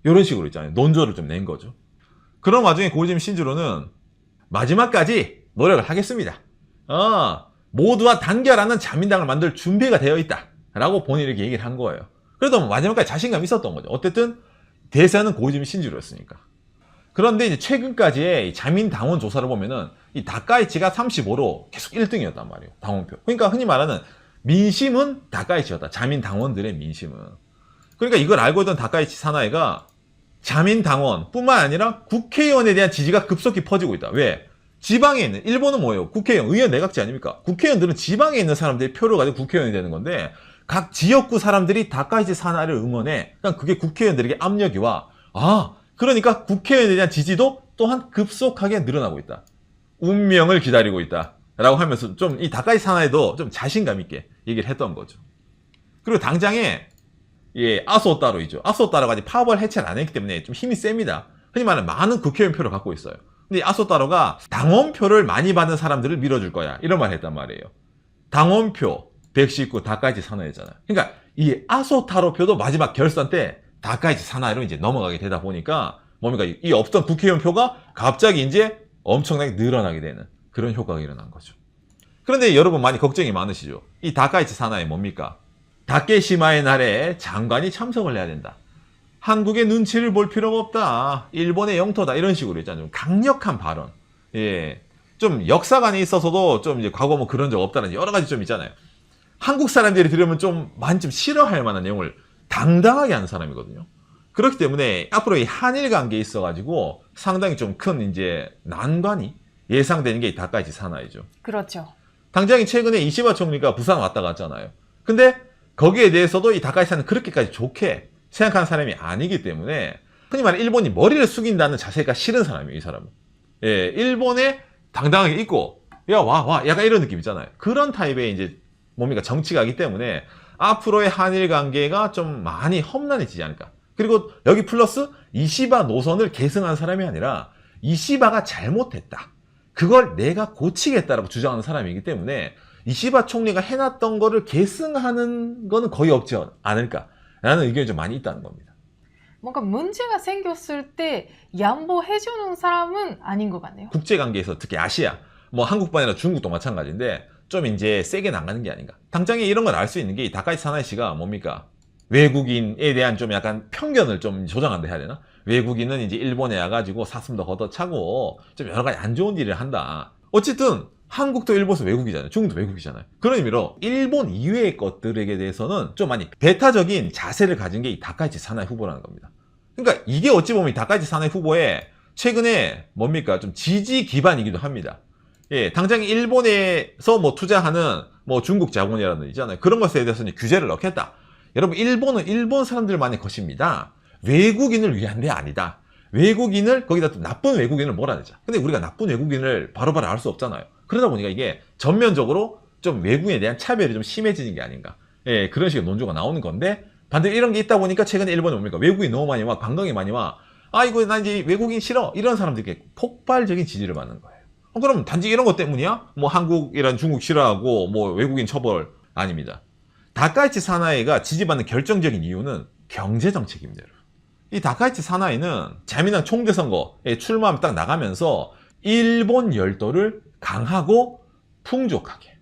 이런 식으로 있잖아요. 논조를 좀 낸 거죠. 그런 와중에 고이즈미 신지로는 마지막까지 노력을 하겠습니다. 모두와 단결하는 자민당을 만들 준비가 되어 있다 라고 본인이 이렇게 얘기를 한 거예요. 그래도 마지막까지 자신감이 있었던 거죠. 어쨌든 대세는 고이즈미 신지로였으니까. 그런데 이제 최근까지의 자민당원 조사를 보면은 이 다카이치가 35로 계속 1등이었단 말이에요. 당원표. 그러니까 흔히 말하는 민심은 다카이치였다. 자민당원들의 민심은. 그러니까 이걸 알고 있던 다카이치 사나이가 자민당원 뿐만 아니라 국회의원에 대한 지지가 급속히 퍼지고 있다. 왜? 지방에 있는, 일본은 뭐예요? 국회의원, 의원 내각제 아닙니까? 국회의원들은 지방에 있는 사람들의 표를 가지고 국회의원이 되는 건데 각 지역구 사람들이 다카이치 사나이를 응원해. 그러니까 그게 국회의원들에게 압력이 와. 그러니까 국회의원에 대한 지지도 또한 급속하게 늘어나고 있다. 운명을 기다리고 있다. 라고 하면서 좀 이 다카이치 사나이도 좀 자신감 있게 얘기를 했던 거죠. 그리고 당장에 아소따로이죠. 아소따로가 아직 파벌 해체를 안 했기 때문에 좀 힘이 셉니다. 흔히 말하는 많은 국회의원 표를 갖고 있어요. 근데 아소따로가 당원표를 많이 받는 사람들을 밀어줄 거야. 이런 말을 했단 말이에요. 당원표 119 다카이치 사나이잖아요. 그러니까 이 아소타로 표도 마지막 결선 때 다카이치 사나이로 이제 넘어가게 되다 보니까 뭡니까? 이 없던 국회의원 표가 갑자기 이제 엄청나게 늘어나게 되는 그런 효과가 일어난 거죠. 그런데 여러분 많이 걱정이 많으시죠? 이 다카이치 사나이 뭡니까? 다케시마의 날에 장관이 참석을 해야 된다. 한국의 눈치를 볼 필요가 없다. 일본의 영토다. 이런 식으로 있잖아요. 좀 강력한 발언. 좀 역사관에 있어서도 좀 이제 과거 뭐 그런 적 없다는 여러 가지 좀 있잖아요. 한국 사람들이 들으면 좀 많이 좀 싫어할 만한 내용을 당당하게 하는 사람이거든요. 그렇기 때문에 앞으로 이 한일 관계에 있어가지고 상당히 좀 큰 이제 난관이 예상되는 게 이 다카이치 사나이죠. 그렇죠. 당장에 최근에 이시바 총리가 부산 왔다 갔잖아요. 근데 거기에 대해서도 이 다카이치 사나이는 그렇게까지 좋게 생각하는 사람이 아니기 때문에 흔히 말해 일본이 머리를 숙인다는 자세가 싫은 사람이에요, 이 사람은. 일본에 당당하게 있고, 와, 약간 이런 느낌 있잖아요. 그런 타입의 이제 뭡니까 정치가이기 때문에 앞으로의 한일 관계가 좀 많이 험난해지지 않을까. 그리고 여기 플러스 이시바 노선을 계승한 사람이 아니라 이시바가 잘못했다. 그걸 내가 고치겠다라고 주장하는 사람이기 때문에 이시바 총리가 해놨던 거를 계승하는 거는 거의 없지 않을까라는 의견이 좀 많이 있다는 겁니다. 뭔가 문제가 생겼을 때 양보해주는 사람은 아닌 것 같네요. 국제관계에서 특히 아시아, 뭐 한국뿐 아니라 중국도 마찬가지인데 좀 이제 세게 나가는 게 아닌가. 당장에 이런 걸 알 수 있는 게 다카이치 사나이 씨가 뭡니까? 외국인에 대한 좀 약간 편견을 좀 조장한다 해야 되나? 외국인은 이제 일본에 와가지고 사슴도 걷어차고 좀 여러 가지 안 좋은 일을 한다. 어쨌든 한국도 일본에서 외국이잖아요. 중국도 외국이잖아요. 그런 의미로 일본 이외의 것들에게 대해서는 좀 많이 배타적인 자세를 가진 게 이 다카이치 사나이 후보라는 겁니다. 그러니까 이게 어찌 보면 이 다카이치 사나이 후보의 최근에 뭡니까? 좀 지지 기반이기도 합니다. 당장 일본에서 뭐 투자하는 뭐 중국 자본이라든지 있잖아요. 그런 것에 대해서는 규제를 넣겠다. 여러분, 일본은 일본 사람들만의 것입니다. 외국인을 위한 데 아니다. 외국인을, 거기다 또 나쁜 외국인을 몰아내자. 근데 우리가 나쁜 외국인을 바로바로 알 수 없잖아요. 그러다 보니까 이게 전면적으로 좀 외국인에 대한 차별이 좀 심해지는 게 아닌가. 그런 식의 논조가 나오는 건데, 반대로 이런 게 있다 보니까 최근에 일본에 뭡니까? 외국인이 너무 많이 와, 관광이 많이 와. 이거 나 이제 외국인 싫어. 이런 사람들에게 폭발적인 지지를 받는 거예요. 그럼 단지 이런 것 때문이야? 뭐 한국이란 중국 싫어하고 뭐 외국인 처벌 아닙니다. 다카이치 사나이가 지지받는 결정적인 이유는 경제정책입니다. 이 다카이치 사나이는 자민당 총대선거에 출마하면 딱 나가면서 일본 열도를 강하고 풍족하게,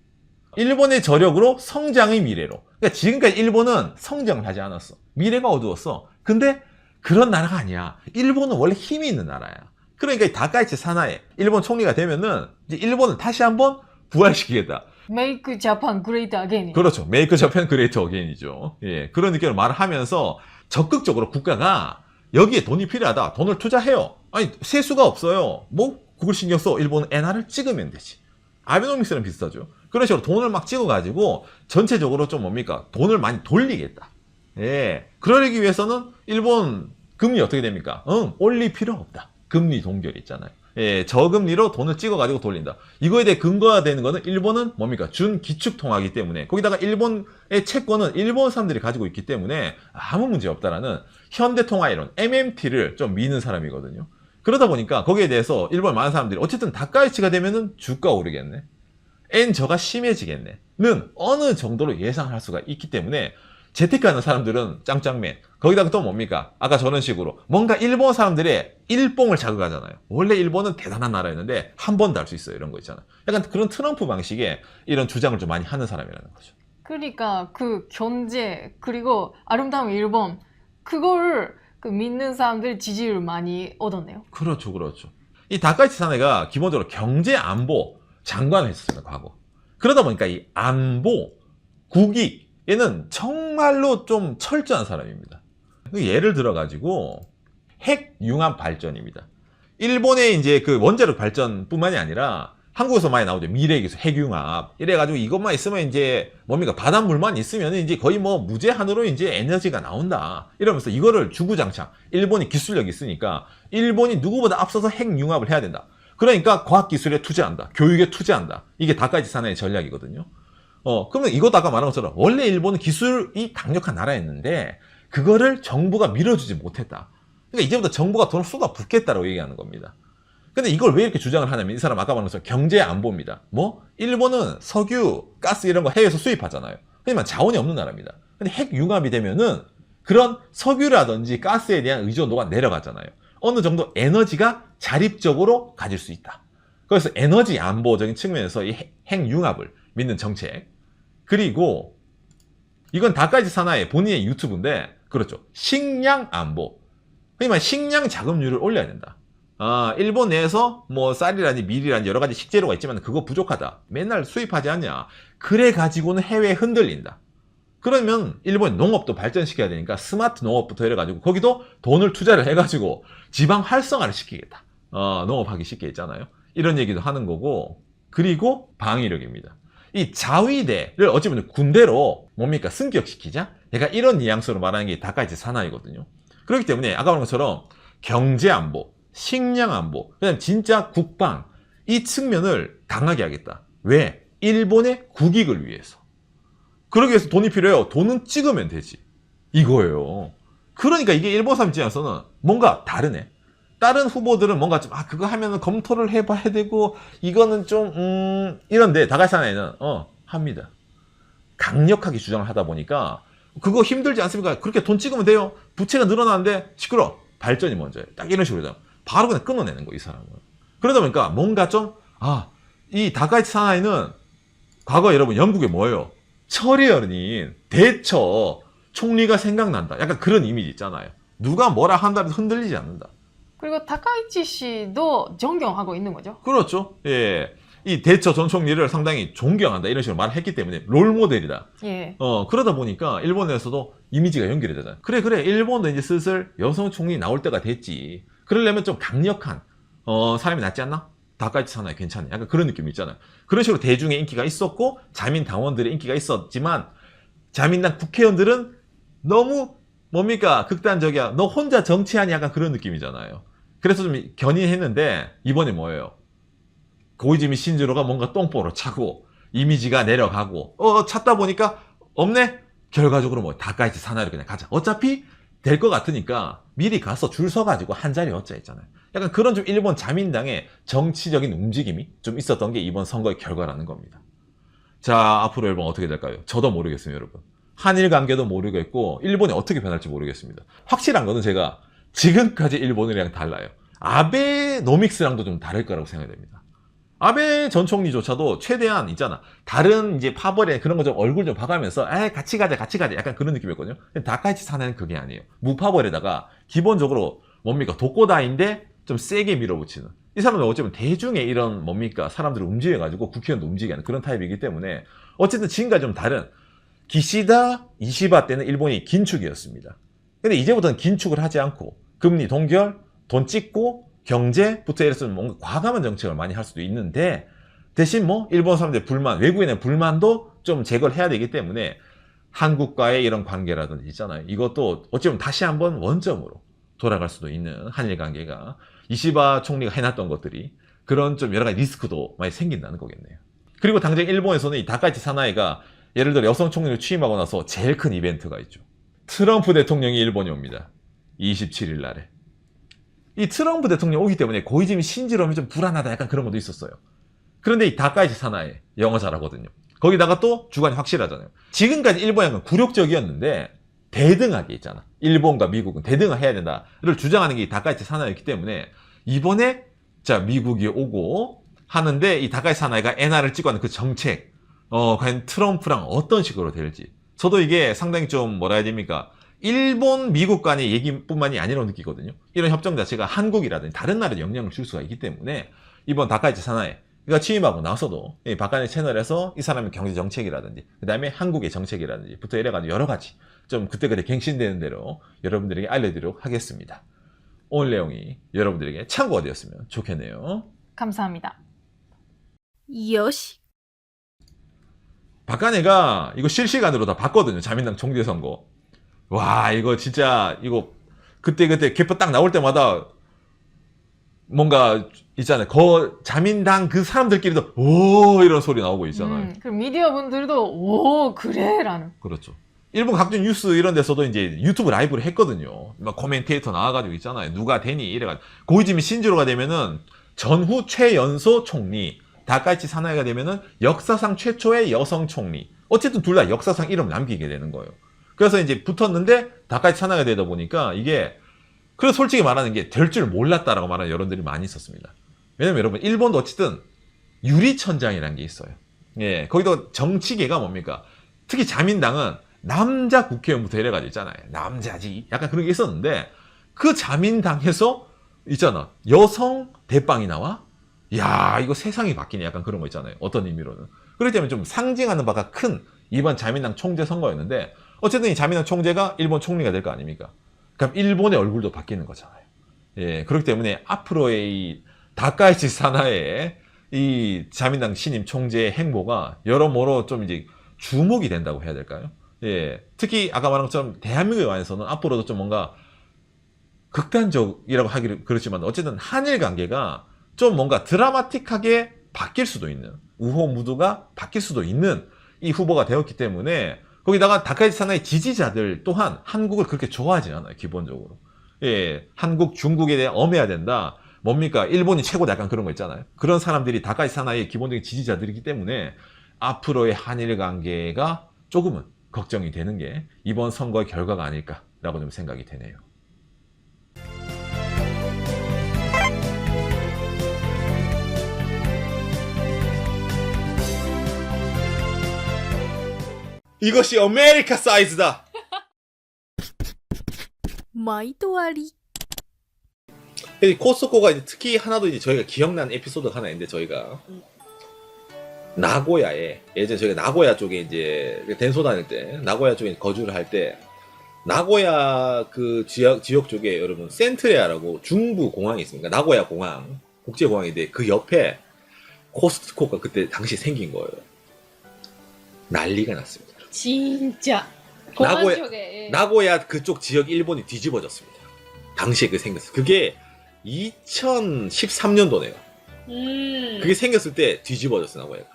일본의 저력으로 성장의 미래로. 그러니까 지금까지 일본은 성장을 하지 않았어. 미래가 어두웠어. 근데 그런 나라가 아니야. 일본은 원래 힘이 있는 나라야. 그러니까 이 다카이치 사나이 일본 총리가 되면은 이제 일본을 다시 한번 부활시키겠다. Make Japan Great Again. 그렇죠. Make Japan Great Again이죠. 그런 느낌을 말을 하면서 적극적으로 국가가 여기에 돈이 필요하다. 돈을 투자해요. 아니, 세수가 없어요. 뭐 그걸 신경 써. 일본은 엔화를 찍으면 되지. 아베노믹스랑 비슷하죠. 그런 식으로 돈을 막 찍어가지고 전체적으로 좀 뭡니까? 돈을 많이 돌리겠다. 그러기 위해서는 일본 금리 어떻게 됩니까? 올릴 필요 없다. 금리 동결 있잖아요. 저금리로 돈을 찍어가지고 돌린다. 이거에 대해 근거가 되는 거는 일본은 뭡니까? 준기축통화이기 때문에, 거기다가 일본의 채권은 일본 사람들이 가지고 있기 때문에 아무 문제 없다라는 현대통화이론, MMT를 좀 미는 사람이거든요. 그러다 보니까 거기에 대해서 일본 많은 사람들이 어쨌든 다카이치가 되면은 주가 오르겠네. 엔저가 심해지겠네. 는 어느 정도로 예상할 수가 있기 때문에 재테크하는 사람들은 짱짱맨. 거기다가 또 뭡니까? 아까 저런 식으로 뭔가 일본 사람들의 일봉을 자극하잖아요. 원래 일본은 대단한 나라였는데 한 번 더 할 수 있어요. 이런 거 있잖아요. 약간 그런 트럼프 방식의 이런 주장을 좀 많이 하는 사람이라는 거죠. 그러니까 그 경제 그리고 아름다운 일본 그걸 믿는 사람들 지지를 많이 얻었네요. 그렇죠, 그렇죠. 이 다카이치 사나이가 기본적으로 경제 안보 장관을 했었습니다, 과거. 그러다 보니까 이 안보, 국익 얘는 정말로 좀 철저한 사람입니다. 예를 들어가지고 핵융합 발전입니다. 일본의 이제 그 원자력 발전뿐만이 아니라 한국에서 많이 나오죠. 미래기술, 핵융합. 이래가지고 이것만 있으면 이제 뭡니까? 바닷물만 있으면 이제 거의 뭐 무제한으로 이제 에너지가 나온다. 이러면서 이거를 주구장창. 일본이 기술력이 있으니까 일본이 누구보다 앞서서 핵융합을 해야 된다. 그러니까 과학기술에 투자한다. 교육에 투자한다. 이게 다카이치 사나이의 전략이거든요. 그러면 이것도 아까 말한 것처럼 원래 일본은 기술이 강력한 나라였는데 그거를 정부가 밀어주지 못했다. 그러니까 이제부터 정부가 돈을 쏟아붓겠다라고 얘기하는 겁니다. 근데 이걸 왜 이렇게 주장을 하냐면 이 사람 아까 말한 것처럼 경제 안보입니다. 뭐? 일본은 석유, 가스 이런 거 해외에서 수입하잖아요. 하지만 자원이 없는 나라입니다. 근데 핵융합이 되면은 그런 석유라든지 가스에 대한 의존도가 내려가잖아요. 어느 정도 에너지가 자립적으로 가질 수 있다. 그래서 에너지 안보적인 측면에서 이 핵융합을 믿는 정책. 그리고 이건 다카이치 사나이 본인의 유튜브인데 그렇죠. 식량 안보. 그러니까 식량 자급률을 올려야 된다. 일본 내에서 뭐 쌀이라니 밀이라니 여러 가지 식재료가 있지만 그거 부족하다. 맨날 수입하지 않냐. 그래 가지고는 해외에 흔들린다. 그러면 일본 농업도 발전시켜야 되니까 스마트 농업부터 해가지고 거기도 돈을 투자를 해가지고 지방 활성화를 시키겠다. 농업하기 쉽게 있잖아요. 이런 얘기도 하는 거고. 그리고 방위력입니다. 이 자위대를 어찌 보면 군대로 뭡니까? 승격시키자? 내가 이런 뉘앙스로 말하는 게 다카이치 사나이거든요. 그렇기 때문에 아까 말한 것처럼 경제안보, 식량안보, 그다음 진짜 국방 이 측면을 강하게 하겠다. 왜? 일본의 국익을 위해서. 그러기 위해서 돈이 필요해요. 돈은 찍으면 되지. 이거예요. 그러니까 이게 일본 사람 입장에서는 뭔가 다르네. 다른 후보들은 뭔가 좀 그거 하면은 검토를 해봐야 되고 이거는 좀 이런데 다카이치 사나이는 합니다. 강력하게 주장을 하다 보니까 그거 힘들지 않습니까? 그렇게 돈 찍으면 돼요. 부채가 늘어나는데 시끄러. 발전이 먼저예요. 딱 이런 식으로 바로 그냥 끊어내는 거 이 사람은. 그러다 보니까 뭔가 좀 이 다카이치 사나이는 과거 여러분 영국에 뭐예요? 철의 어른인 대처 총리가 생각난다. 약간 그런 이미지 있잖아요. 누가 뭐라 한다고 흔들리지 않는다. 그리고 다카이치 씨도 존경하고 있는 거죠. 그렇죠. 예. 이 대처 전 총리를 상당히 존경한다. 이런 식으로 말을 했기 때문에 롤모델이다. 예. 그러다 보니까 일본에서도 이미지가 연결이 되잖아요. 그래. 일본도 이제 슬슬 여성 총리 나올 때가 됐지. 그러려면 좀 강력한, 사람이 낫지 않나? 다카이치 사나이 괜찮네. 약간 그런 느낌이 있잖아요. 그런 식으로 대중의 인기가 있었고, 자민 당원들의 인기가 있었지만, 자민당 국회의원들은 너무 뭡니까? 극단적이야. 너 혼자 정치하니? 약간 그런 느낌이잖아요. 그래서 좀 견인했는데, 이번에 뭐예요? 고이즈미 신지로가 뭔가 똥보로 차고, 이미지가 내려가고, 찾다 보니까, 없네? 결과적으로 뭐, 다카이치 사나이로 그냥 가자. 어차피 될 것 같으니까, 미리 가서 줄 서가지고 한 자리 얻자 했잖아요. 약간 그런 좀 일본 자민당의 정치적인 움직임이 좀 있었던 게 이번 선거의 결과라는 겁니다. 자, 앞으로 일본 어떻게 될까요? 저도 모르겠습니다, 여러분. 한일 관계도 모르겠고, 일본이 어떻게 변할지 모르겠습니다. 확실한 거는 제가 지금까지 일본이랑 달라요. 아베노믹스랑도 좀 다를 거라고 생각이 됩니다. 아베 전 총리조차도 최대한 있잖아. 다른 이제 파벌에 그런 거 좀 얼굴 좀 봐가면서, 같이 가자. 약간 그런 느낌이었거든요. 근데 다카이치 사나이는 그게 아니에요. 무파벌에다가 기본적으로 뭡니까? 독고다인데 좀 세게 밀어붙이는. 이 사람은 어쩌면 대중의 이런 뭡니까? 사람들을 움직여가지고 국회의원도 움직이는 그런 타입이기 때문에 어쨌든 지금까지 좀 다른 기시다, 이시바 때는 일본이 긴축이었습니다. 근데 이제부터는 긴축을 하지 않고 금리 동결, 돈 찍고 경제부터 예를 들어서 뭔가 과감한 정책을 많이 할 수도 있는데 대신 뭐 일본 사람들의 불만, 외국인의 불만도 좀 제거를 해야 되기 때문에 한국과의 이런 관계라든지 있잖아요. 이것도 어쩌면 다시 한번 원점으로 돌아갈 수도 있는 한일 관계가 이시바 총리가 해놨던 것들이 그런 좀 여러 가지 리스크도 많이 생긴다는 거겠네요. 그리고 당장 일본에서는 이 다카이치 사나이가 예를 들어 여성 총리를 취임하고 나서 제일 큰 이벤트가 있죠. 트럼프 대통령이 일본에 옵니다. 27일 날에. 이 트럼프 대통령 오기 때문에 고이즈미 신지롬이 좀 불안하다 약간 그런 것도 있었어요. 그런데 이 다카이치 사나이 영어 잘하거든요. 거기다가 또 주관이 확실하잖아요. 지금까지 일본이 약간 굴욕적이었는데 대등하게 있잖아. 일본과 미국은 대등화해야 된다를 주장하는 게 이 다카이치 사나이였기 때문에 이번에 자 미국이 오고 하는데 이 다카이치 사나이가 엔화를 찍고 하는 그 정책 과연 트럼프랑 어떤 식으로 될지 저도 이게 상당히 좀 뭐라 해야 됩니까? 일본, 미국 간의 얘기뿐만이 아니라고 느끼거든요. 이런 협정 자체가 한국이라든지 다른 나라에 영향을 줄 수가 있기 때문에 이번 다카이치 사나이가 취임하고 나서도 이 박간의 채널에서 이 사람의 경제 정책이라든지 그 다음에 한국의 정책이라든지 부터 이래가지고 여러 가지 좀 그때그때 갱신되는 대로 여러분들에게 알려드리도록 하겠습니다. 오늘 내용이 여러분들에게 참고가 되었으면 좋겠네요. 감사합니다. 요시. 박간애가 이거 실시간으로 다 봤거든요. 자민당 총재 선거. 와, 이거 진짜 이거 그때 개표 딱 나올 때마다 뭔가 있잖아요. 자민당 그 사람들끼리도 오 이런 소리 나오고 있잖아요. 그럼 미디어 분들도 오 그래라는. 그렇죠. 일본 각종 뉴스 이런 데서도 이제 유튜브 라이브를 했거든요. 막 코멘테이터 나와가지고 있잖아요. 누가 되니 이래가지고 고이즈미 신지로가 되면은 전후 최연소 총리, 다카이치 사나이가 되면은 역사상 최초의 여성 총리. 어쨌든 둘 다 역사상 이름 남기게 되는 거예요. 그래서 이제 붙었는데 다카이치 사나이가 되다 보니까 이게 그래서 솔직히 말하는 게 될 줄 몰랐다라고 말하는 여론들이 많이 있었습니다. 왜냐면 여러분 일본도 어쨌든 유리천장이라는 게 있어요. 예, 거기도 정치계가 뭡니까? 특히 자민당은 남자 국회의원부터 이래가지고 있잖아요. 남자지. 약간 그런 게 있었는데 그 자민당에서 있잖아. 여성 대빵이 나와? 야, 이거 세상이 바뀌네. 약간 그런 거 있잖아요. 어떤 의미로는. 그렇기 때문에 좀 상징하는 바가 큰 이번 자민당 총재 선거였는데 어쨌든 이 자민당 총재가 일본 총리가 될 거 아닙니까? 그럼 일본의 얼굴도 바뀌는 거잖아요. 예, 그렇기 때문에 앞으로의 이 다카이치 사나이의 이 자민당 신임 총재의 행보가 여러모로 좀 이제 주목이 된다고 해야 될까요? 예, 특히 아까 말한 것처럼 대한민국에 관해서는 앞으로도 좀 뭔가 극단적이라고 하기를 그렇지만 어쨌든 한일 관계가 좀 뭔가 드라마틱하게 바뀔 수도 있는 우호 무드가 바뀔 수도 있는 이 후보가 되었기 때문에 거기다가 다카이치 사나이 지지자들 또한 한국을 그렇게 좋아하지 않아요. 기본적으로. 예, 한국, 중국에 대해 엄해야 된다. 뭡니까? 일본이 최고다. 약간 그런 거 있잖아요. 그런 사람들이 다카이치 사나이의 기본적인 지지자들이기 때문에 앞으로의 한일 관계가 조금은 걱정이 되는 게 이번 선거의 결과가 아닐까라고 좀 생각이 되네요. 이것이 아메리카 사이즈다. 마이도아리. 코스코가 이제 특히 하나도 이제 저희가 기억나는 에피소드가 하나 있는데 저희가 나고야에 예전에 저희가 나고야 쪽에 이제 덴소 다닐 때 나고야 쪽에 거주를 할 때 나고야 그 지역 쪽에 여러분 센트레아라고 중부 공항이 있습니다. 나고야 공항 국제 공항인데 그 옆에 코스트코가 그때 당시 생긴 거예요. 난리가 났습니다. 진짜. 나고야 그쪽 지역 일본이 뒤집어졌습니다. 당시에 그 생겼어요. 그게 2013년도네요. 그게 생겼을 때 뒤집어졌어 나고야가.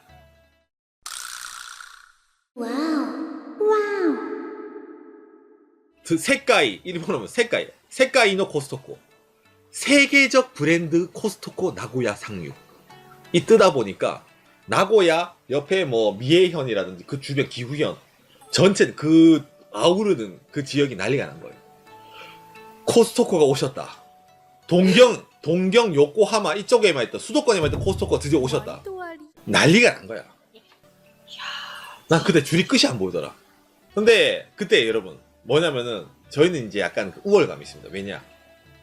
세카이 일본어면 세카이노 코스토코 세계적 브랜드 코스토코 나고야 상류 이 뜨다 보니까 나고야 옆에 뭐 미에현이라든지 그 주변 기후현 전체 그 아우르는 그 지역이 난리가 난 거예요. 코스토코가 오셨다. 동경 요코하마 이쪽에만 있던 수도권에만 있던 코스토코가 드디어 오셨다. 난리가 난 거야. 난 그때 줄이 끝이 안 보이더라. 근데 그때 여러분 뭐냐면은 저희는 이제 약간 우월감이 있습니다. 왜냐?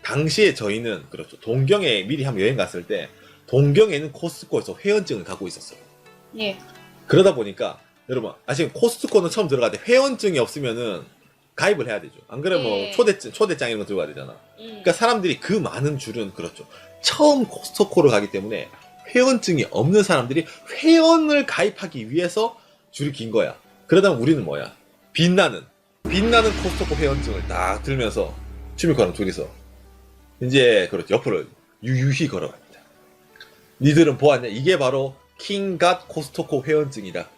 당시에 저희는 그렇죠. 동경에 미리 한번 여행 갔을 때 동경에 있는 코스트코에서 회원증을 갖고 있었어요. 예. 그러다 보니까 여러분 아시는 코스트코는 처음 들어갈 때 회원증이 없으면은 가입을 해야 되죠. 안 그러면 뭐 초대장 이런 거 들고 가야 되잖아. 그러니까 사람들이 그 많은 줄은 그렇죠. 처음 코스트코를 가기 때문에 회원증이 없는 사람들이 회원을 가입하기 위해서 줄이 긴 거야. 그러다 우리는 뭐야? 빛나는 코스트코 회원증을 딱 들면서 추미코랑 둘이서 이제 그렇죠. 옆으로 유유히 걸어갑니다. 니들은 보았냐? 이게 바로 킹갓 코스트코 회원증이다.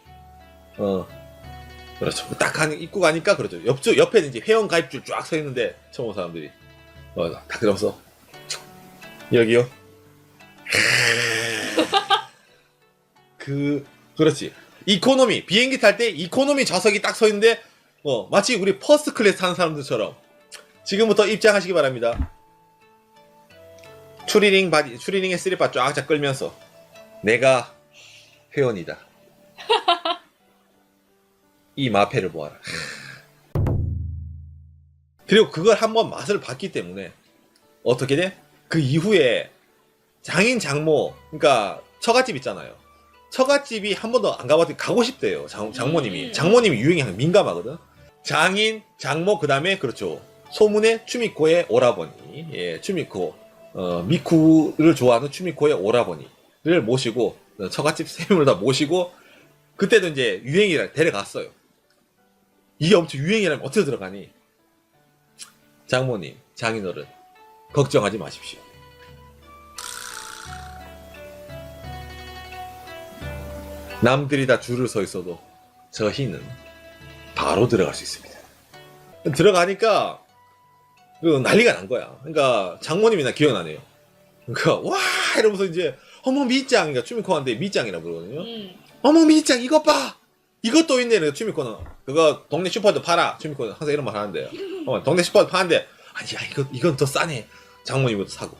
그렇죠. 딱 입고 가니까 그렇죠. 옆에는 이제 회원 가입줄 쫙 서 있는데 처음 온 사람들이 다 들어서 여기요. 그렇지. 이코노미 비행기 탈 때 이코노미 좌석이 딱 서 있는데 마치 우리 퍼스트 클래스 타는 사람들처럼 지금부터 입장하시기 바랍니다. 추리닝에 스리퍼 쫙쫙 끌면서 내가 회원이다. 이 마패를 보아라. 그리고 그걸 한번 맛을 봤기 때문에 어떻게 돼? 그 이후에 장인 장모 그러니까 처갓집 있잖아요. 처갓집이 한 번도 안 가봤더니 가고 싶대요. 장모님이 유행에 민감하거든. 장인 장모 그 다음에 그렇죠. 소문의 추미코의 오라버니 추미코 미쿠를 좋아하는 추미코의 오라버니를 모시고 처갓집 세 분을 다 모시고 그때도 이제 유행이라 데려갔어요. 이게 엄청 유행이라면 어떻게 들어가니? 장모님, 장인어른 걱정하지 마십시오. 남들이 다 줄을 서 있어도 저희는 바로 들어갈 수 있습니다. 들어가니까 난리가 난 거야. 그러니까 장모님이 나 기억나네요. 그러니까 와 이러면서 이제 어머 미짱, 그러니까 추미코한테 미짱이라고 그러거든요. 어머 미짱 이것 봐, 이것도 있네. 그래서 추미코는 그거 동네 슈퍼에도 팔아. 추미코는 항상 이런 말 하는데요. 동네 슈퍼에도 파는데 아니야 이건 더 싸네. 장모님 이것도 사고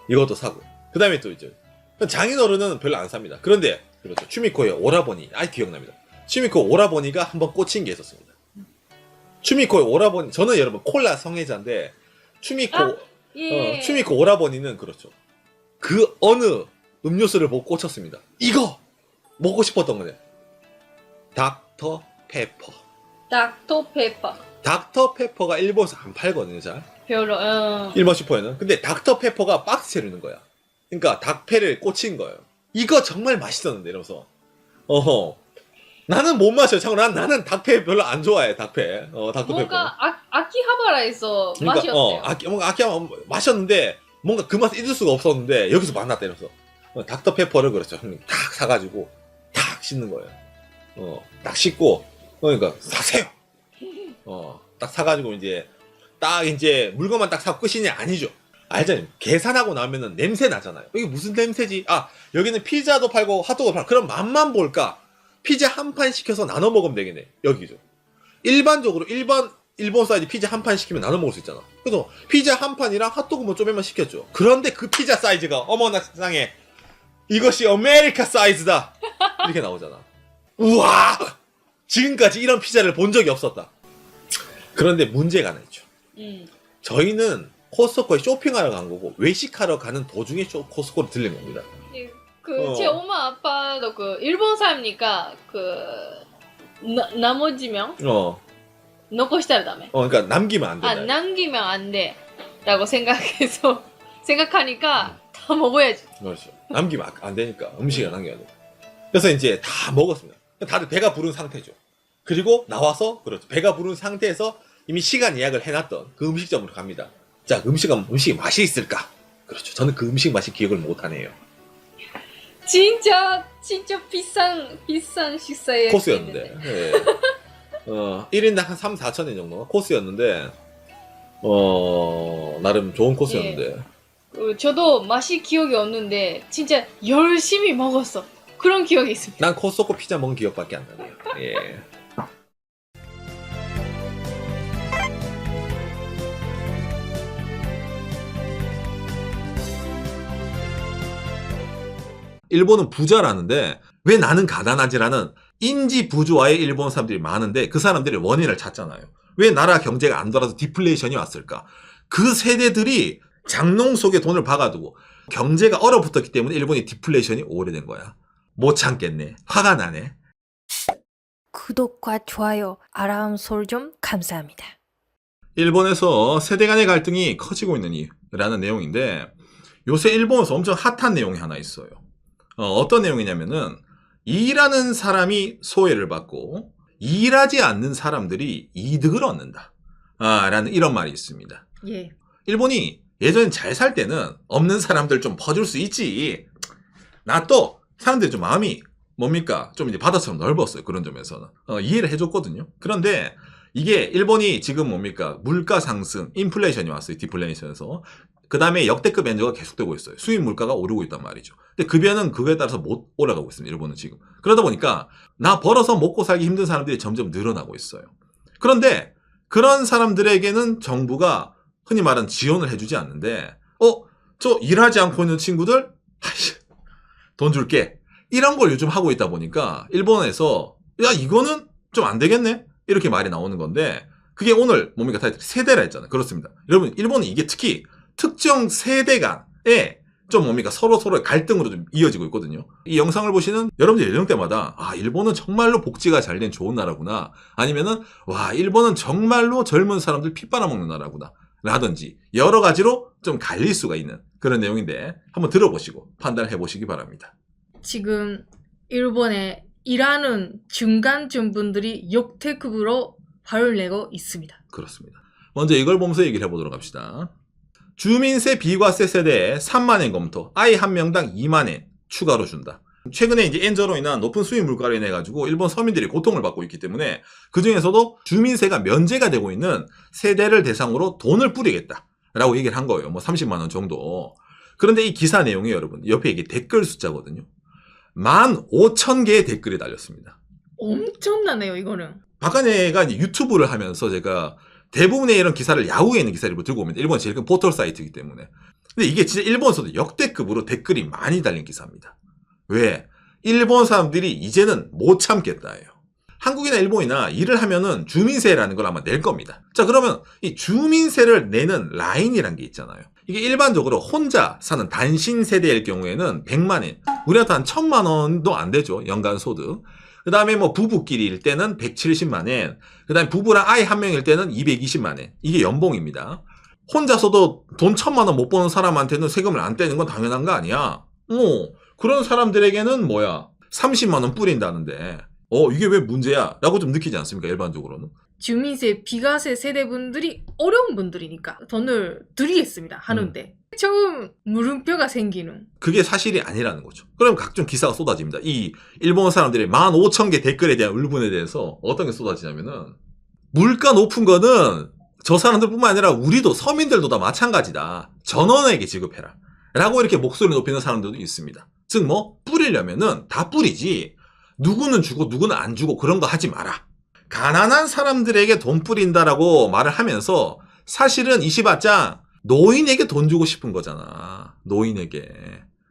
이것도 사고. 그 다음에 또 이제 장인어른은 별로 안 삽니다. 그런데 그렇죠. 추미코의 오라버니 아직 기억납니다. 추미코 오라버니가 한번 꽂힌 게 있었습니다. 추미코의 오라버니, 저는 여러분 콜라 성애자인데 추미코 오라버니는 그렇죠. 그 어느 음료수를 보고 꽂혔습니다. 이거 먹고 싶었던 거네. 닥터 페퍼. 닥터 페퍼가 일본에서 안 팔거든요, 잘. 별로. 일본 슈퍼에는. 근데 닥터 페퍼가 박스채로 있는 거야. 그러니까 닥페를 꽂힌 거예요. 이거 정말 맛있었는데 이러면서. 나는 못 마셔요. 참고 나는 닥페 별로 안 좋아해. 닥페. 닥터 페퍼. 뭔가 아키하바라에서 그러니까, 마셨대요. 뭔가 아키하바 마셨는데 뭔가 그 맛을 잊을 수가 없었는데 여기서 만났다 이러면서 닥터 페퍼를 그렇죠. 형님 탁 사가지고 탁 씻는 거예요. 딱 씻고 그러니까 사세요. 딱 사가지고 이제 딱 이제 물건만 딱 사고 끝이냐 아니죠. 알잖아요. 계산하고 나면은 냄새 나잖아요. 이게 무슨 냄새지? 아 여기는 피자도 팔고 핫도그도 팔고 그럼 맛만 볼까? 피자 한 판 시켜서 나눠 먹으면 되겠네. 여기죠. 일반적으로 일본 사이즈 피자 한 판 시키면 나눠 먹을 수 있잖아. 그래서 피자 한 판이랑 핫도그 뭐 쪼매만 시켰죠. 그런데 그 피자 사이즈가 어머나 세상에 이것이 아메리카 사이즈다 이렇게 나오잖아. 우와 지금까지 이런 피자를 본 적이 없었다. 그런데 문제가 하나 있죠. 저희는 코스트코에 쇼핑하러 간 거고 외식하러 가는 도중에 코스트코를 들린 겁니다. 제 엄마 아빠도 일본 사람이니까 나머지명 残したらダメ. 그러니까 남기면 안 된다. 남기면 안 돼. 라고 생각하니까 다 먹어야지. 그렇죠. 남기면 안 되니까 음식을 남겨야 돼. 그래서 이제 다 먹었습니다. 다들 배가 부른 상태죠. 그리고 나와서 그렇죠. 배가 부른 상태에서 이미 시간 예약을 해놨던 그 음식점으로 갑니다. 자, 음식이 맛이 있을까? 그렇죠. 저는 그 음식 맛이 기억을 못하네요. 진짜 비싼 식사에 코스였는데. 네. 1인당 한 3, 4천 원 정도 코스였는데 나름 좋은 코스였는데. 저도 맛이 기억이 없는데 진짜 열심히 먹었어. 그런 기억이 있습니다. 난 코스코 피자 먹은 기억밖에 안 나네요. 예. 일본은 부자라는데 왜 나는 가난하지라는 인지 부조화의 일본 사람들이 많은데 그 사람들이 원인을 찾잖아요. 왜 나라 경제가 안 돌아서 디플레이션이 왔을까? 그 세대들이 장롱 속에 돈을 박아두고 경제가 얼어붙었기 때문에 일본이 디플레이션이 오래된 거야. 못 참겠네. 화가 나네. 구독과 좋아요, 알람 설정 감사합니다. 일본에서 세대 간의 갈등이 커지고 있는 이유라는 내용인데 요새 일본에서 엄청 핫한 내용이 하나 있어요. 어떤 내용이냐면은 일하는 사람이 소외를 받고 일하지 않는 사람들이 이득을 얻는다. 라는 이런 말이 있습니다. 예. 일본이 예전에 잘 살 때는 없는 사람들 좀 퍼줄 수 있지. 나 또 사람들이 좀 마음이 뭡니까? 좀 이제 바다처럼 넓었어요. 그런 점에서는. 이해를 해줬거든요. 그런데 이게 일본이 지금 뭡니까? 물가 상승, 인플레이션이 왔어요. 디플레이션에서. 그 다음에 역대급 엔저가 계속되고 있어요. 수입 물가가 오르고 있단 말이죠. 근데 급여는 그거에 따라서 못 올라가고 있습니다. 일본은 지금. 그러다 보니까 나 벌어서 먹고 살기 힘든 사람들이 점점 늘어나고 있어요. 그런데 그런 사람들에게는 정부가 흔히 말하는 지원을 해주지 않는데 저 일하지 않고 있는 친구들 돈 줄게. 이런 걸 요즘 하고 있다 보니까 일본에서 야 이거는 좀 안 되겠네? 이렇게 말이 나오는 건데 그게 오늘 뭡니까? 타이틀 세대라 했잖아요. 그렇습니다. 여러분 일본은 이게 특히 특정 세대 간에 좀 뭡니까? 서로의 갈등으로 좀 이어지고 있거든요. 이 영상을 보시는 여러분들 연령대마다 일본은 정말로 복지가 잘 된 좋은 나라구나. 아니면은 와 일본은 정말로 젊은 사람들 피 빨아먹는 나라구나. 라든지 여러 가지로 좀 갈릴 수가 있는 그런 내용인데 한번 들어보시고 판단해 보시기 바랍니다. 지금 일본에 일하는 중간층 분들이 역대급으로 화를 내고 있습니다. 그렇습니다. 먼저 이걸 보면서 얘기를 해보도록 합시다. 주민세 비과세 세대에 3만엔 검토, 아이 한 명당 2만엔 추가로 준다. 최근에 이제 엔저로 인한 높은 수입 물가로 인해 가지고 일본 서민들이 고통을 받고 있기 때문에 그 중에서도 주민세가 면제가 되고 있는 세대를 대상으로 돈을 뿌리겠다라고 얘기를 한 거예요. 뭐 30만 원 정도. 그런데 이 기사 내용이 여러분 옆에 이게 댓글 숫자거든요. 15,000개의 댓글이 달렸습니다. 엄청나네요, 이거는. 박한혜가 이제 유튜브를 하면서 제가 대부분의 이런 기사를 야후에 있는 기사를 들고 옵니다. 일본 제일 큰 포털 사이트이기 때문에. 근데 이게 진짜 일본에서도 역대급으로 댓글이 많이 달린 기사입니다. 왜? 일본 사람들이 이제는 못 참겠다예요. 한국이나 일본이나 일을 하면은 주민세라는 걸 아마 낼 겁니다. 자, 그러면 이 주민세를 내는 라인이란 게 있잖아요. 이게 일반적으로 혼자 사는 단신 세대일 경우에는 100만엔, 우리한테 한 1000만 원도 안 되죠. 연간 소득. 그 다음에 뭐 부부끼리일 때는 170만엔, 그 다음에 부부랑 아이 한 명일 때는 220만엔. 이게 연봉입니다. 혼자서도 돈 1000만 원 못 버는 사람한테는 세금을 안 떼는 건 당연한 거 아니야? 그런 사람들에게는 뭐야? 30만 원 뿌린다는데, 이게 왜 문제야? 라고 좀 느끼지 않습니까? 일반적으로는. 주민세 비과세 세대분들이 어려운 분들이니까 돈을 드리겠습니다 하는데 처음 물음표가 생기는. 그게 사실이 아니라는 거죠. 그럼 각종 기사가 쏟아집니다. 이 일본 사람들의 15,000개 댓글에 대한 울분에 대해서 어떤 게 쏟아지냐면은, 물가 높은 거는 저 사람들뿐만 아니라 우리도 서민들도 다 마찬가지다. 전원에게 지급해라. 라고 이렇게 목소리 높이는 사람들도 있습니다. 즉 뭐 뿌리려면은 다 뿌리지, 누구는 주고 누구는 안 주고 그런 거 하지 마라. 가난한 사람들에게 돈 뿌린다라고 말을 하면서 사실은 이시바짱 노인에게 돈 주고 싶은 거잖아. 노인에게.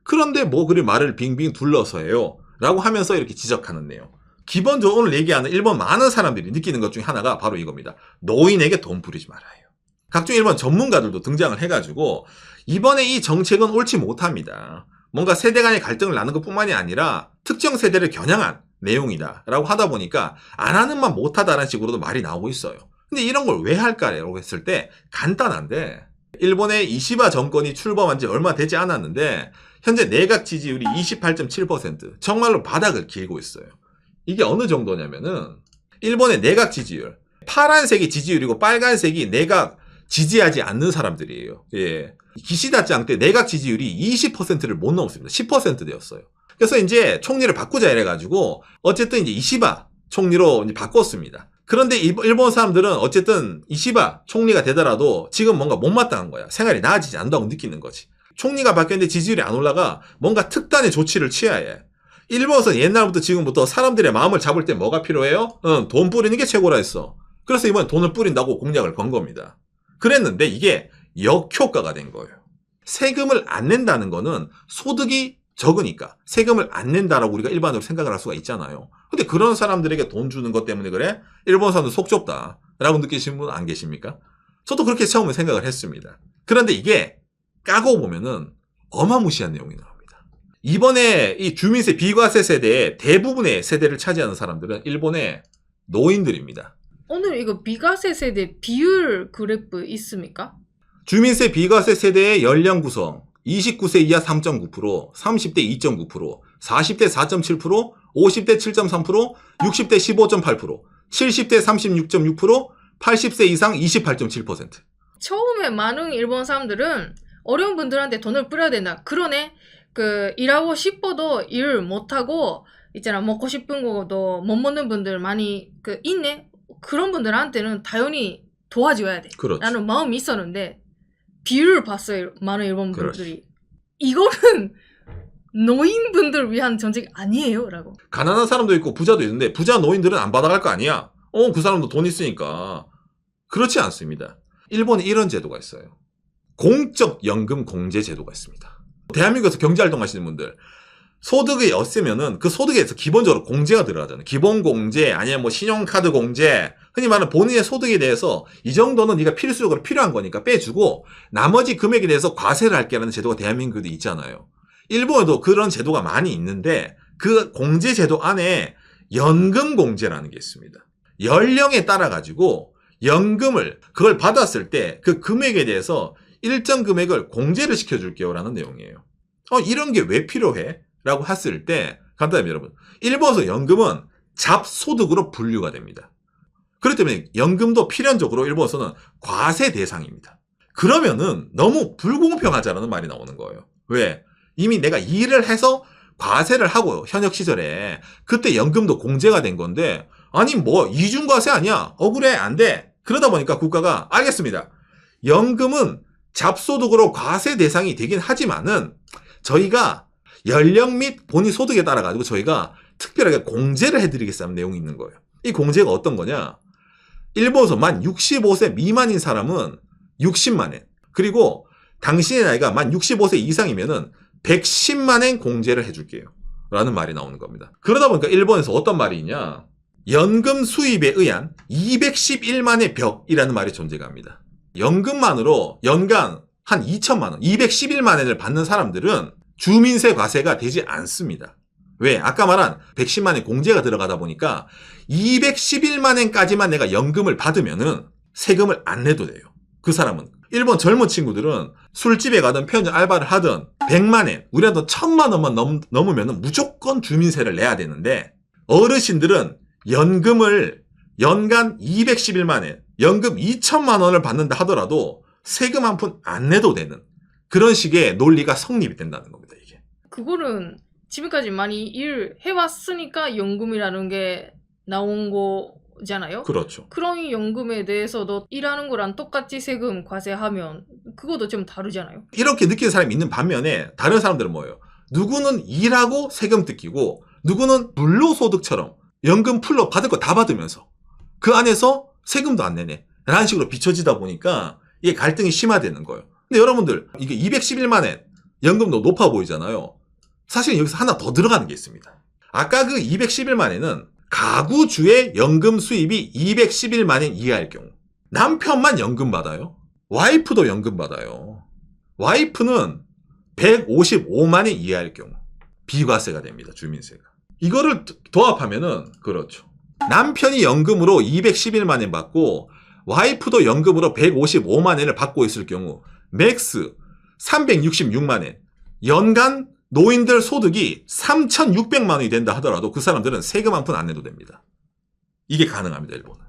그런데 뭐 그리 말을 빙빙 둘러서 해요. 라고 하면서 이렇게 지적하는 내용. 기본적으로 오늘 얘기하는 일본 많은 사람들이 느끼는 것 중에 하나가 바로 이겁니다. 노인에게 돈 뿌리지 말아요. 각종 일본 전문가들도 등장을 해가지고 이번에 이 정책은 옳지 못합니다. 뭔가 세대 간의 갈등을 나눈 것뿐만이 아니라 특정 세대를 겨냥한 내용이다 라고 하다 보니까 안 하는 만 못하다라는 식으로도 말이 나오고 있어요. 근데 이런 걸 왜 할까라고 했을 때 간단한데, 일본의 이시바 정권이 출범한 지 얼마 되지 않았는데 현재 내각 지지율이 28.7%, 정말로 바닥을 기고 있어요. 이게 어느 정도냐면은 일본의 내각 지지율, 파란색이 지지율이고 빨간색이 내각 지지하지 않는 사람들이에요. 예. 기시다짱 때 내각 지지율이 20%를 못 넘었습니다. 10%대였어요. 그래서 이제 총리를 바꾸자 이래가지고 어쨌든 이제 이시바 총리로 이제 바꿨습니다. 그런데 일본 사람들은 어쨌든 이시바 총리가 되더라도 지금 뭔가 못마땅한 거야. 생활이 나아지지 않는다고 느끼는 거지. 총리가 바뀌었는데 지지율이 안 올라가. 뭔가 특단의 조치를 취해야 해. 일본에서는 옛날부터 지금부터 사람들의 마음을 잡을 때 뭐가 필요해요? 돈 뿌리는 게 최고라 했어. 그래서 이번에 돈을 뿌린다고 공약을 건 겁니다. 그랬는데 이게 역효과가 된 거예요. 세금을 안 낸다는 거는 소득이 적으니까 세금을 안 낸다라고 우리가 일반적으로 생각을 할 수가 있잖아요. 근데 그런 사람들에게 돈 주는 것 때문에 그래? 일본 사람들 속 좁다 라고 느끼시는 분 안 계십니까? 저도 그렇게 처음에 생각을 했습니다. 그런데 이게 까고 보면은 어마무시한 내용이 나옵니다. 이번에 이 주민세 비과세 세대의 대부분의 세대를 차지하는 사람들은 일본의 노인들입니다. 오늘 이거 비과세 세대 비율 그래프 있습니까? 주민세 비과세 세대의 연령 구성 29세 이하 3.9%, 30대 2.9%, 40대 4.7%, 50대 7.3%, 60대 15.8%, 70대 36.6%, 80세 이상 28.7%. 처음에 많은 일본 사람들은 어려운 분들한테 돈을 뿌려야 된다. 그러네. 일하고 싶어도 일 못하고 있잖아. 먹고 싶은 거도 못 먹는 분들 많이 있네. 그런 분들한테는 당연히 도와줘야 돼. 그렇지. 라는 마음이 있었는데 비율을 봤어요. 많은 일본 분들이. 그렇지. 이거는 노인분들 위한 정책이 아니에요. 라고. 가난한 사람도 있고 부자도 있는데 부자 노인들은 안 받아갈 거 아니야. 그 사람도 돈 있으니까. 그렇지 않습니다. 일본에 이런 제도가 있어요. 공적 연금 공제 제도가 있습니다. 대한민국에서 경제활동 하시는 분들 소득이 없으면은 그 소득에 서 기본적으로 공제가 들어가잖아요. 기본 공제, 아니면 뭐 신용카드 공제, 흔히 말하는 본인의 소득에 대해서 이 정도는 네가 필수적으로 필요한 거니까 빼주고 나머지 금액에 대해서 과세를 할게라는 제도가 대한민국에도 있잖아요. 일본에도 그런 제도가 많이 있는데 그 공제 제도 안에 연금 공제라는 게 있습니다. 연령에 따라 가지고 연금을 그걸 받았을 때 그 금액에 대해서 일정 금액을 공제를 시켜줄게요 라는 내용이에요. 이런 게 왜 필요해? 라고 했을 때 간단합니다, 여러분. 일본에서 연금은 잡소득으로 분류가 됩니다. 그렇기 때문에 연금도 필연적으로 일본에서는 과세 대상입니다. 그러면은 너무 불공평하자라는 말이 나오는 거예요. 왜? 이미 내가 일을 해서 과세를 하고 현역 시절에 그때 연금도 공제가 된 건데 아니 뭐 이중과세 아니야? 억울해 안 돼. 그러다 보니까 국가가 알겠습니다. 연금은 잡소득으로 과세 대상이 되긴 하지만은 저희가 연령 및 본인 소득에 따라 가지고 저희가 특별하게 공제를 해드리겠다는 내용이 있는 거예요. 이 공제가 어떤 거냐? 일본에서 만 65세 미만인 사람은 60만 엔, 그리고 당신의 나이가 만 65세 이상이면은 110만 엔 공제를 해줄게요 라는 말이 나오는 겁니다. 그러다 보니까 일본에서 어떤 말이 있냐, 연금 수입에 의한 211만의 벽이라는 말이 존재가 합니다. 연금만으로 연간 한 2천만 원, 211만 엔을 받는 사람들은 주민세 과세가 되지 않습니다. 왜? 아까 말한 110만 엔 공제가 들어가다 보니까 211만 엔까지만 내가 연금을 받으면은 세금을 안 내도 돼요. 그 사람은. 일본 젊은 친구들은 술집에 가든 편의점 알바를 하든 100만 엔, 우리한테 1000만 원만 넘으면 무조건 주민세를 내야 되는데 어르신들은 연금을 연간 211만 엔, 연금 2천만 원을 받는다 하더라도 세금 한 푼 안 내도 되는 그런 식의 논리가 성립이 된다는 겁니다, 이게. 그거는 지금까지 많이 일해왔으니까 연금이라는 게 나온 거잖아요. 그렇죠. 그런 연금에 대해서도 일하는 거랑 똑같이 세금 과세하면 그것도 좀 다르잖아요. 이렇게 느끼는 사람이 있는 반면에 다른 사람들은 뭐예요? 누구는 일하고 세금 뜯기고 누구는 불로소득처럼 연금 풀로 받을 거 다 받으면서 그 안에서 세금도 안 내네 라는 식으로 비춰지다 보니까 이게 갈등이 심화되는 거예요. 근데 여러분들 이게 211만 엔 연금도 높아 보이잖아요. 사실 여기서 하나 더 들어가는 게 있습니다. 아까 그 211만 엔은 가구주의 연금 수입이 211만 엔 이하일 경우, 남편만 연금 받아요. 와이프도 연금 받아요. 와이프는 155만 엔 이하일 경우 비과세가 됩니다, 주민세가. 이거를 도합하면은 그렇죠. 남편이 연금으로 211만 엔 받고 와이프도 연금으로 155만 엔을 받고 있을 경우 맥스 366만 엔, 연간 노인들 소득이 3,600만 원이 된다 하더라도 그 사람들은 세금 한 푼 안 내도 됩니다. 이게 가능합니다, 일본은.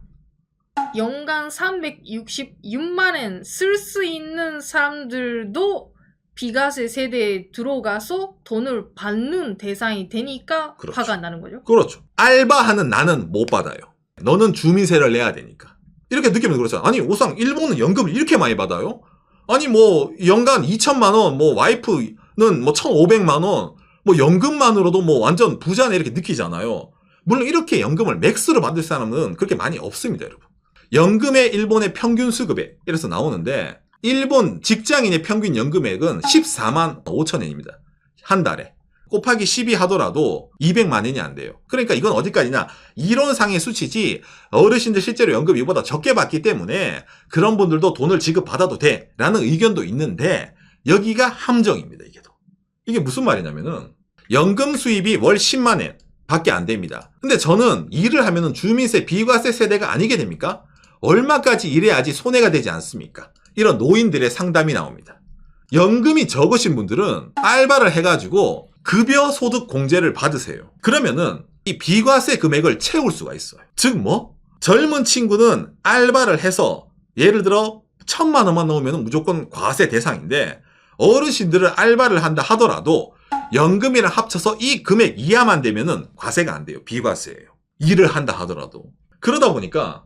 연간 366만 엔 쓸 수 있는 사람들도 비과세 세대에 들어가서 돈을 받는 대상이 되니까 그렇죠. 화가 나는 거죠. 그렇죠. 알바하는 나는 못 받아요. 너는 주민세를 내야 되니까. 이렇게 느끼면 그렇잖아. 아니 우상 일본은 연금을 이렇게 많이 받아요? 아니 뭐 연간 2천만 원, 뭐 와이프는 뭐 1,500만 원, 뭐 연금만으로도 뭐 완전 부자네 이렇게 느끼잖아요. 물론 이렇게 연금을 맥스로 받을 사람은 그렇게 많이 없습니다, 여러분. 연금의 일본의 평균 수급액 이래서 나오는데 일본 직장인의 평균 연금액은 14만 5천 엔입니다. 한 달에. 곱하기 12 하더라도 200만 엔이 안 돼요. 그러니까 이건 어디까지나 이론상의 수치지 어르신들 실제로 연금 이보다 적게 받기 때문에 그런 분들도 돈을 지급받아도 돼 라는 의견도 있는데 여기가 함정입니다. 이게 무슨 말이냐면은 연금 수입이 월 10만 엔 밖에 안 됩니다. 근데 저는 일을 하면은 주민세 비과세 세대가 아니게 됩니까? 얼마까지 일해야지 손해가 되지 않습니까? 이런 노인들의 상담이 나옵니다. 연금이 적으신 분들은 알바를 해가지고 급여 소득 공제를 받으세요. 그러면은 이 비과세 금액을 채울 수가 있어요. 즉 뭐? 젊은 친구는 알바를 해서 예를 들어 1,000만 원만 넣으면 무조건 과세 대상인데 어르신들은 알바를 한다 하더라도 연금이랑 합쳐서 이 금액 이하만 되면은 과세가 안 돼요. 비과세예요. 일을 한다 하더라도. 그러다 보니까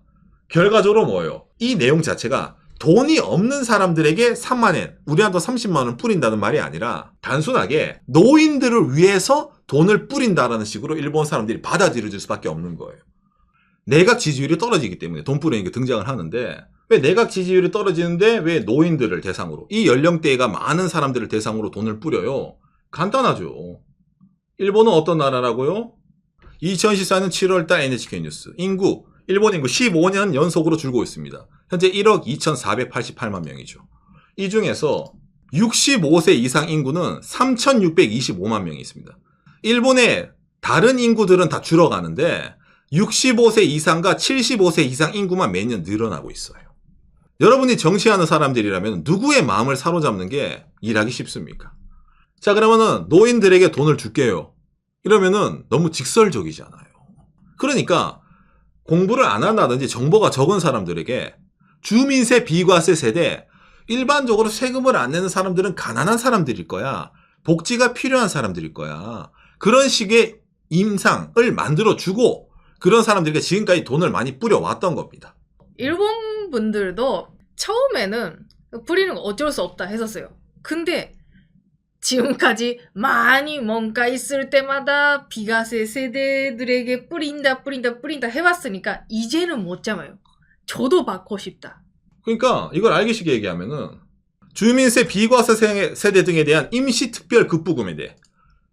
결과적으로 뭐예요? 이 내용 자체가 돈이 없는 사람들에게 3만 엔, 우리한테 30만 원 뿌린다는 말이 아니라 단순하게 노인들을 위해서 돈을 뿌린다라는 식으로 일본 사람들이 받아들여질 수밖에 없는 거예요. 내각 지지율이 떨어지기 때문에 돈 뿌리는 게 등장을 하는데 왜 내각 지지율이 떨어지는데 왜 노인들을 대상으로, 이 연령대가 많은 사람들을 대상으로 돈을 뿌려요? 간단하죠. 일본은 어떤 나라라고요? 2014년 7월달 NHK 뉴스. 일본 인구 15년 연속으로 줄고 있습니다. 현재 1억 2,488만 명이죠. 이 중에서 65세 이상 인구는 3,625만 명이 있습니다. 일본의 다른 인구들은 다 줄어가는데 65세 이상과 75세 이상 인구만 매년 늘어나고 있어요. 여러분이 정치하는 사람들이라면 누구의 마음을 사로잡는 게 일하기 쉽습니까? 자, 그러면은 노인들에게 돈을 줄게요. 이러면은 너무 직설적이잖아요. 그러니까 공부를 안 한다든지 정보가 적은 사람들에게 주민세 비과세 세대, 일반적으로 세금을 안 내는 사람들은 가난한 사람들일 거야. 복지가 필요한 사람들일 거야. 그런 식의 임상을 만들어주고 그런 사람들에게 지금까지 돈을 많이 뿌려왔던 겁니다. 일본 분들도 처음에는 뿌리는 거 어쩔 수 없다 했었어요. 근데 지금까지 많이 뭔가 있을 때마다 비과세 세대들에게 뿌린다 해봤으니까 이제는 못 참아요. 저도 받고 싶다. 그러니까 이걸 알기 쉽게 얘기하면은 주민세 비과세 세대 등에 대한 임시특별급부금에 대해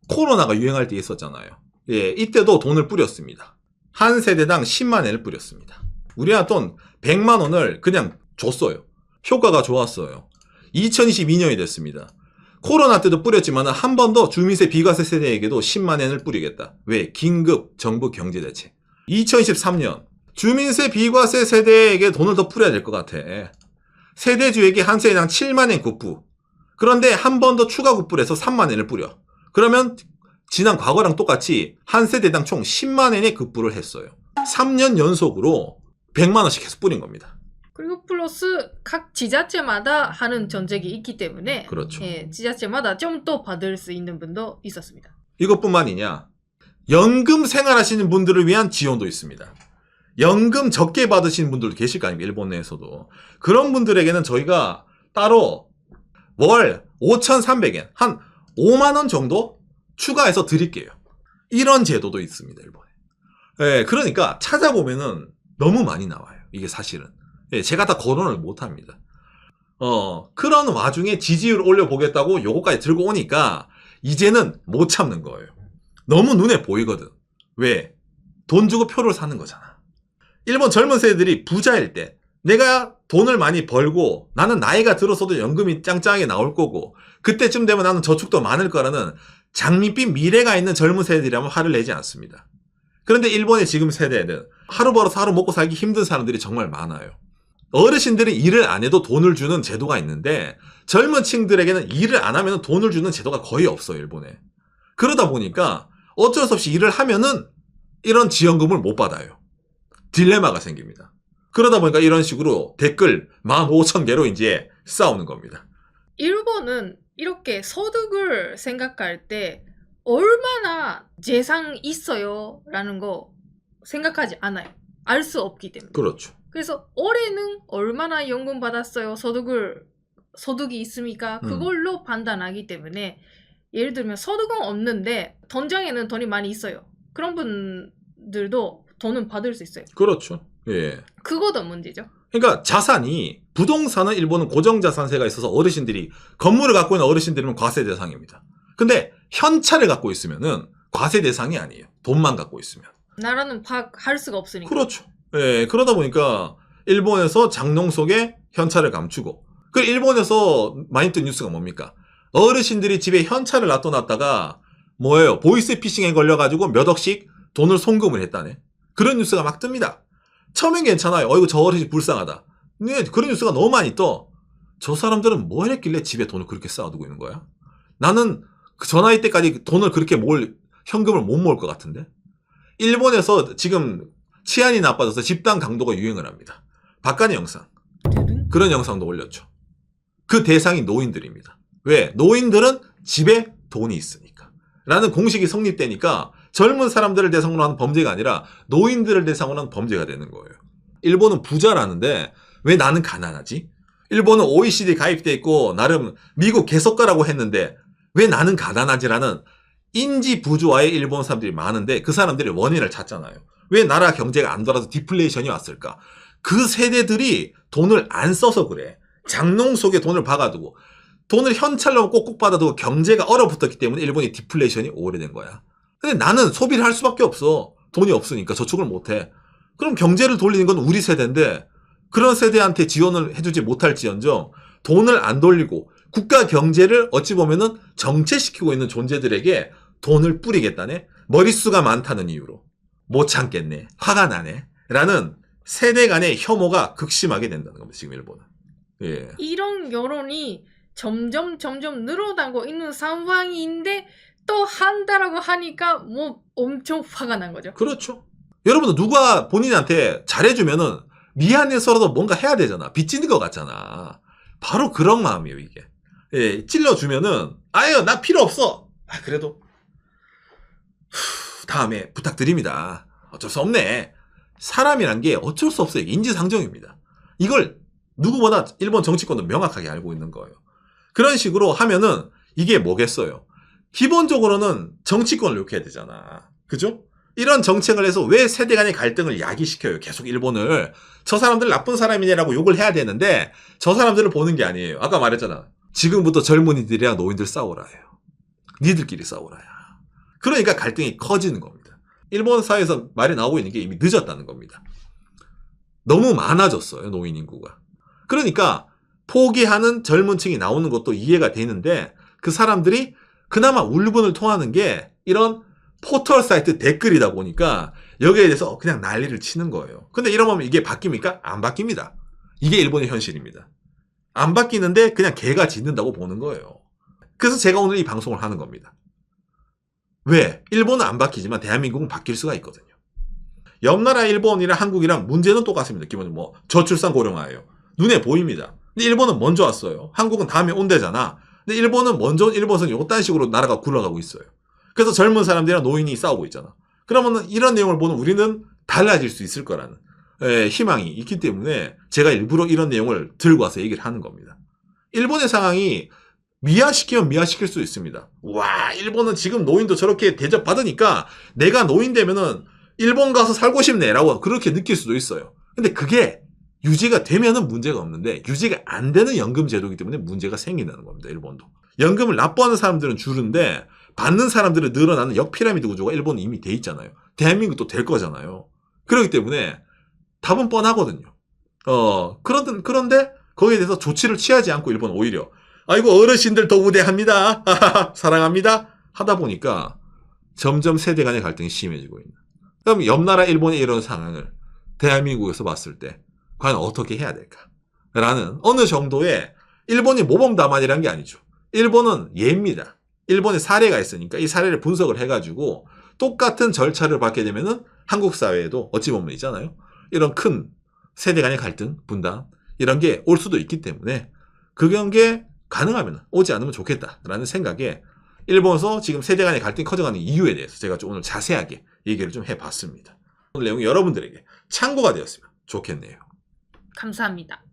코로나가 유행할 때 있었잖아요. 예, 이때도 돈을 뿌렸습니다. 한 세대당 10만 엔을 뿌렸습니다. 우리나라 돈 100만 원을 그냥 줬어요. 효과가 좋았어요. 2022년이 됐습니다. 코로나 때도 뿌렸지만 한 번 더 주민세 비과세 세대에게도 10만 엔을 뿌리겠다. 왜? 긴급 정부 경제대책. 2023년 주민세 비과세 세대에게 돈을 더 뿌려야 될 것 같아. 세대주에게 한 세대당 7만 엔 급부. 그런데 한 번 더 추가 급부를 해서 3만 엔을 뿌려. 그러면 지난 과거랑 똑같이 한 세대당 총 10만 엔의 급부를 했어요. 3년 연속으로 100만 원씩 계속 뿌린 겁니다. 그리고 플러스 각 지자체마다 하는 정책이 있기 때문에 그렇죠. 예, 지자체마다 좀 더 받을 수 있는 분도 있었습니다. 이것뿐만이냐, 연금 생활하시는 분들을 위한 지원도 있습니다. 연금 적게 받으시는 분들도 계실 거 아닙니까? 일본 내에서도. 그런 분들에게는 저희가 따로 월 5,300엔, 한 5만 원 정도 추가해서 드릴게요. 이런 제도도 있습니다, 일본에. 예, 그러니까 찾아보면은 너무 많이 나와요. 이게 사실은. 예, 제가 다 거론을 못 합니다. 그런 와중에 지지율을 올려보겠다고 요거까지 들고 오니까 이제는 못 참는 거예요. 너무 눈에 보이거든. 왜? 돈 주고 표를 사는 거잖아. 일본 젊은 세대들이 부자일 때 내가 돈을 많이 벌고 나는 나이가 들어서도 연금이 짱짱하게 나올 거고 그때쯤 되면 나는 저축도 많을 거라는 장밋빛 미래가 있는 젊은 세대들이라면 화를 내지 않습니다. 그런데 일본의 지금 세대는 하루 벌어서 하루 먹고 살기 힘든 사람들이 정말 많아요. 어르신들은 일을 안 해도 돈을 주는 제도가 있는데 젊은 층들에게는 일을 안 하면 돈을 주는 제도가 거의 없어요, 일본에. 그러다 보니까 어쩔 수 없이 일을 하면은 이런 지원금을 못 받아요. 딜레마가 생깁니다. 그러다 보니까 이런 식으로 댓글 15,000개로 이제 싸우는 겁니다. 일본은 이렇게 소득을 생각할 때 얼마나 재산 있어요? 라는 거 생각하지 않아요. 알 수 없기 때문에. 그렇죠. 그래서 올해는 얼마나 연금 받았어요? 소득이 있습니까? 그걸로 판단하기 때문에 예를 들면 소득은 없는데 통장에는 돈이 많이 있어요. 그런 분들도 돈은 받을 수 있어요. 그렇죠. 예. 그거도 문제죠. 그러니까 자산이 부동산은 일본은 고정자산세가 있어서 어르신들이 건물을 갖고 있는 어르신들은 과세 대상입니다. 근데 현찰을 갖고 있으면은 과세 대상이 아니에요. 돈만 갖고 있으면. 나라는 파악할 수가 없으니까. 그렇죠. 예, 그러다 보니까 일본에서 장롱 속에 현찰을 감추고 그 일본에서 많이 뜬 뉴스가 뭡니까? 어르신들이 집에 현찰을 놔둬놨다가 뭐예요? 보이스피싱에 걸려가지고 몇 억씩 돈을 송금을 했다네. 그런 뉴스가 막 뜹니다. 처음엔 괜찮아요. 어이구 저 어르신 불쌍하다. 근데 그런 뉴스가 너무 많이 떠. 저 사람들은 뭘 했길래 집에 돈을 그렇게 쌓아두고 있는 거야? 나는 저 나이 때까지 돈을 그렇게 현금을 못 모을 것 같은데? 일본에서 지금 치안이 나빠져서 집단 강도가 유행을 합니다. 박간의 영상. 그런 영상도 올렸죠. 그 대상이 노인들입니다. 왜? 노인들은 집에 돈이 있으니까. 라는 공식이 성립되니까 젊은 사람들을 대상으로 하는 범죄가 아니라 노인들을 대상으로 하는 범죄가 되는 거예요. 일본은 부자라는데 왜 나는 가난하지? 일본은 OECD 가입돼 있고 나름 미국 개석가라고 했는데 왜 나는 가난하지라는 인지 부조화의 일본 사람들이 많은데 그 사람들이 원인을 찾잖아요. 왜 나라 경제가 안 돌아서 디플레이션이 왔을까? 그 세대들이 돈을 안 써서 그래. 장롱 속에 돈을 박아두고 돈을 현찰로 꼭꼭 받아두고 경제가 얼어붙었기 때문에 일본이 디플레이션이 오래된 거야. 근데 나는 소비를 할 수밖에 없어. 돈이 없으니까 저축을 못해. 그럼 경제를 돌리는 건 우리 세대인데 그런 세대한테 지원을 해주지 못할지언정 돈을 안 돌리고 국가 경제를 어찌 보면은 정체시키고 있는 존재들에게 돈을 뿌리겠다네. 머릿수가 많다는 이유로. 못 참겠네. 화가 나네. 라는 세대 간의 혐오가 극심하게 된다는 겁니다. 지금 일본은. 예. 이런 여론이 점점 늘어나고 있는 상황인데 또 한다라고 하니까 뭐 엄청 화가 난 거죠. 그렇죠. 여러분은 누가 본인한테 잘해주면은 미안해서라도 뭔가 해야 되잖아. 빚지는 것 같잖아. 바로 그런 마음이에요, 이게. 예, 찔러주면은 아유 나 필요 없어. 아 그래도 다음에 부탁드립니다. 어쩔 수 없네. 사람이란 게 어쩔 수 없어요. 인지상정입니다. 이걸 누구보다 일본 정치권도 명확하게 알고 있는 거예요. 그런 식으로 하면은 이게 뭐겠어요. 기본적으로는 정치권을 욕해야 되잖아. 그죠? 이런 정책을 해서 왜 세대 간의 갈등을 야기시켜요? 계속 일본을. 저 사람들 나쁜 사람이냐라고 욕을 해야 되는데 저 사람들을 보는 게 아니에요. 아까 말했잖아. 지금부터 젊은이들이랑 노인들 싸우라 해요. 니들끼리 싸우라야. 그러니까 갈등이 커지는 겁니다. 일본 사회에서 말이 나오고 있는 게 이미 늦었다는 겁니다. 너무 많아졌어요, 노인 인구가. 그러니까 포기하는 젊은 층이 나오는 것도 이해가 되는데 그 사람들이 그나마 울분을 토하는 게 이런 포털 사이트 댓글이다 보니까 여기에 대해서 그냥 난리를 치는 거예요. 근데 이러면 이게 바뀝니까? 안 바뀝니다. 이게 일본의 현실입니다. 안 바뀌는데 그냥 개가 짖는다고 보는 거예요. 그래서 제가 오늘 이 방송을 하는 겁니다. 왜? 일본은 안 바뀌지만 대한민국은 바뀔 수가 있거든요. 옆나라 일본이랑 한국이랑 문제는 똑같습니다. 기본적으로 뭐 저출산 고령화예요. 눈에 보입니다. 근데 일본은 먼저 왔어요. 한국은 다음에 온대잖아. 근데 일본은 먼저 온 일본은 요딴 식으로 나라가 굴러가고 있어요. 그래서 젊은 사람들이랑 노인이 싸우고 있잖아. 그러면 이런 내용을 보는 우리는 달라질 수 있을 거라는 희망이 있기 때문에 제가 일부러 이런 내용을 들고 와서 얘기를 하는 겁니다. 일본의 상황이 미화시키면 미화시킬 수 있습니다. 와, 일본은 지금 노인도 저렇게 대접받으니까 내가 노인 되면은 일본 가서 살고 싶네라고 그렇게 느낄 수도 있어요. 근데 그게 유지가 되면은 문제가 없는데 유지가 안 되는 연금 제도이기 때문에 문제가 생긴다는 겁니다. 일본도. 연금을 납부하는 사람들은 줄은데 받는 사람들은 늘어나는 역피라미드 구조가 일본은 이미 돼 있잖아요. 대한민국도 될 거잖아요. 그렇기 때문에 답은 뻔하거든요. 그런데 거기에 대해서 조치를 취하지 않고 일본은 오히려 아이고 어르신들 더 우대합니다. 사랑합니다. 하다 보니까 점점 세대 간의 갈등이 심해지고 있는. 그럼 옆나라 일본의 이런 상황을 대한민국에서 봤을 때 과연 어떻게 해야 될까? 라는 어느 정도의 일본이 모범답안이란 게 아니죠. 일본은 예입니다. 일본의 사례가 있으니까 이 사례를 분석을 해가지고 똑같은 절차를 받게 되면은 한국 사회에도 어찌 보면 있잖아요. 이런 큰 세대 간의 갈등, 분단 이런 게 올 수도 있기 때문에 그런 게 가능하면 오지 않으면 좋겠다라는 생각에 일본에서 지금 세대 간의 갈등이 커져가는 이유에 대해서 제가 좀 오늘 자세하게 얘기를 좀 해봤습니다. 오늘 내용이 여러분들에게 참고가 되었으면 좋겠네요. 감사합니다.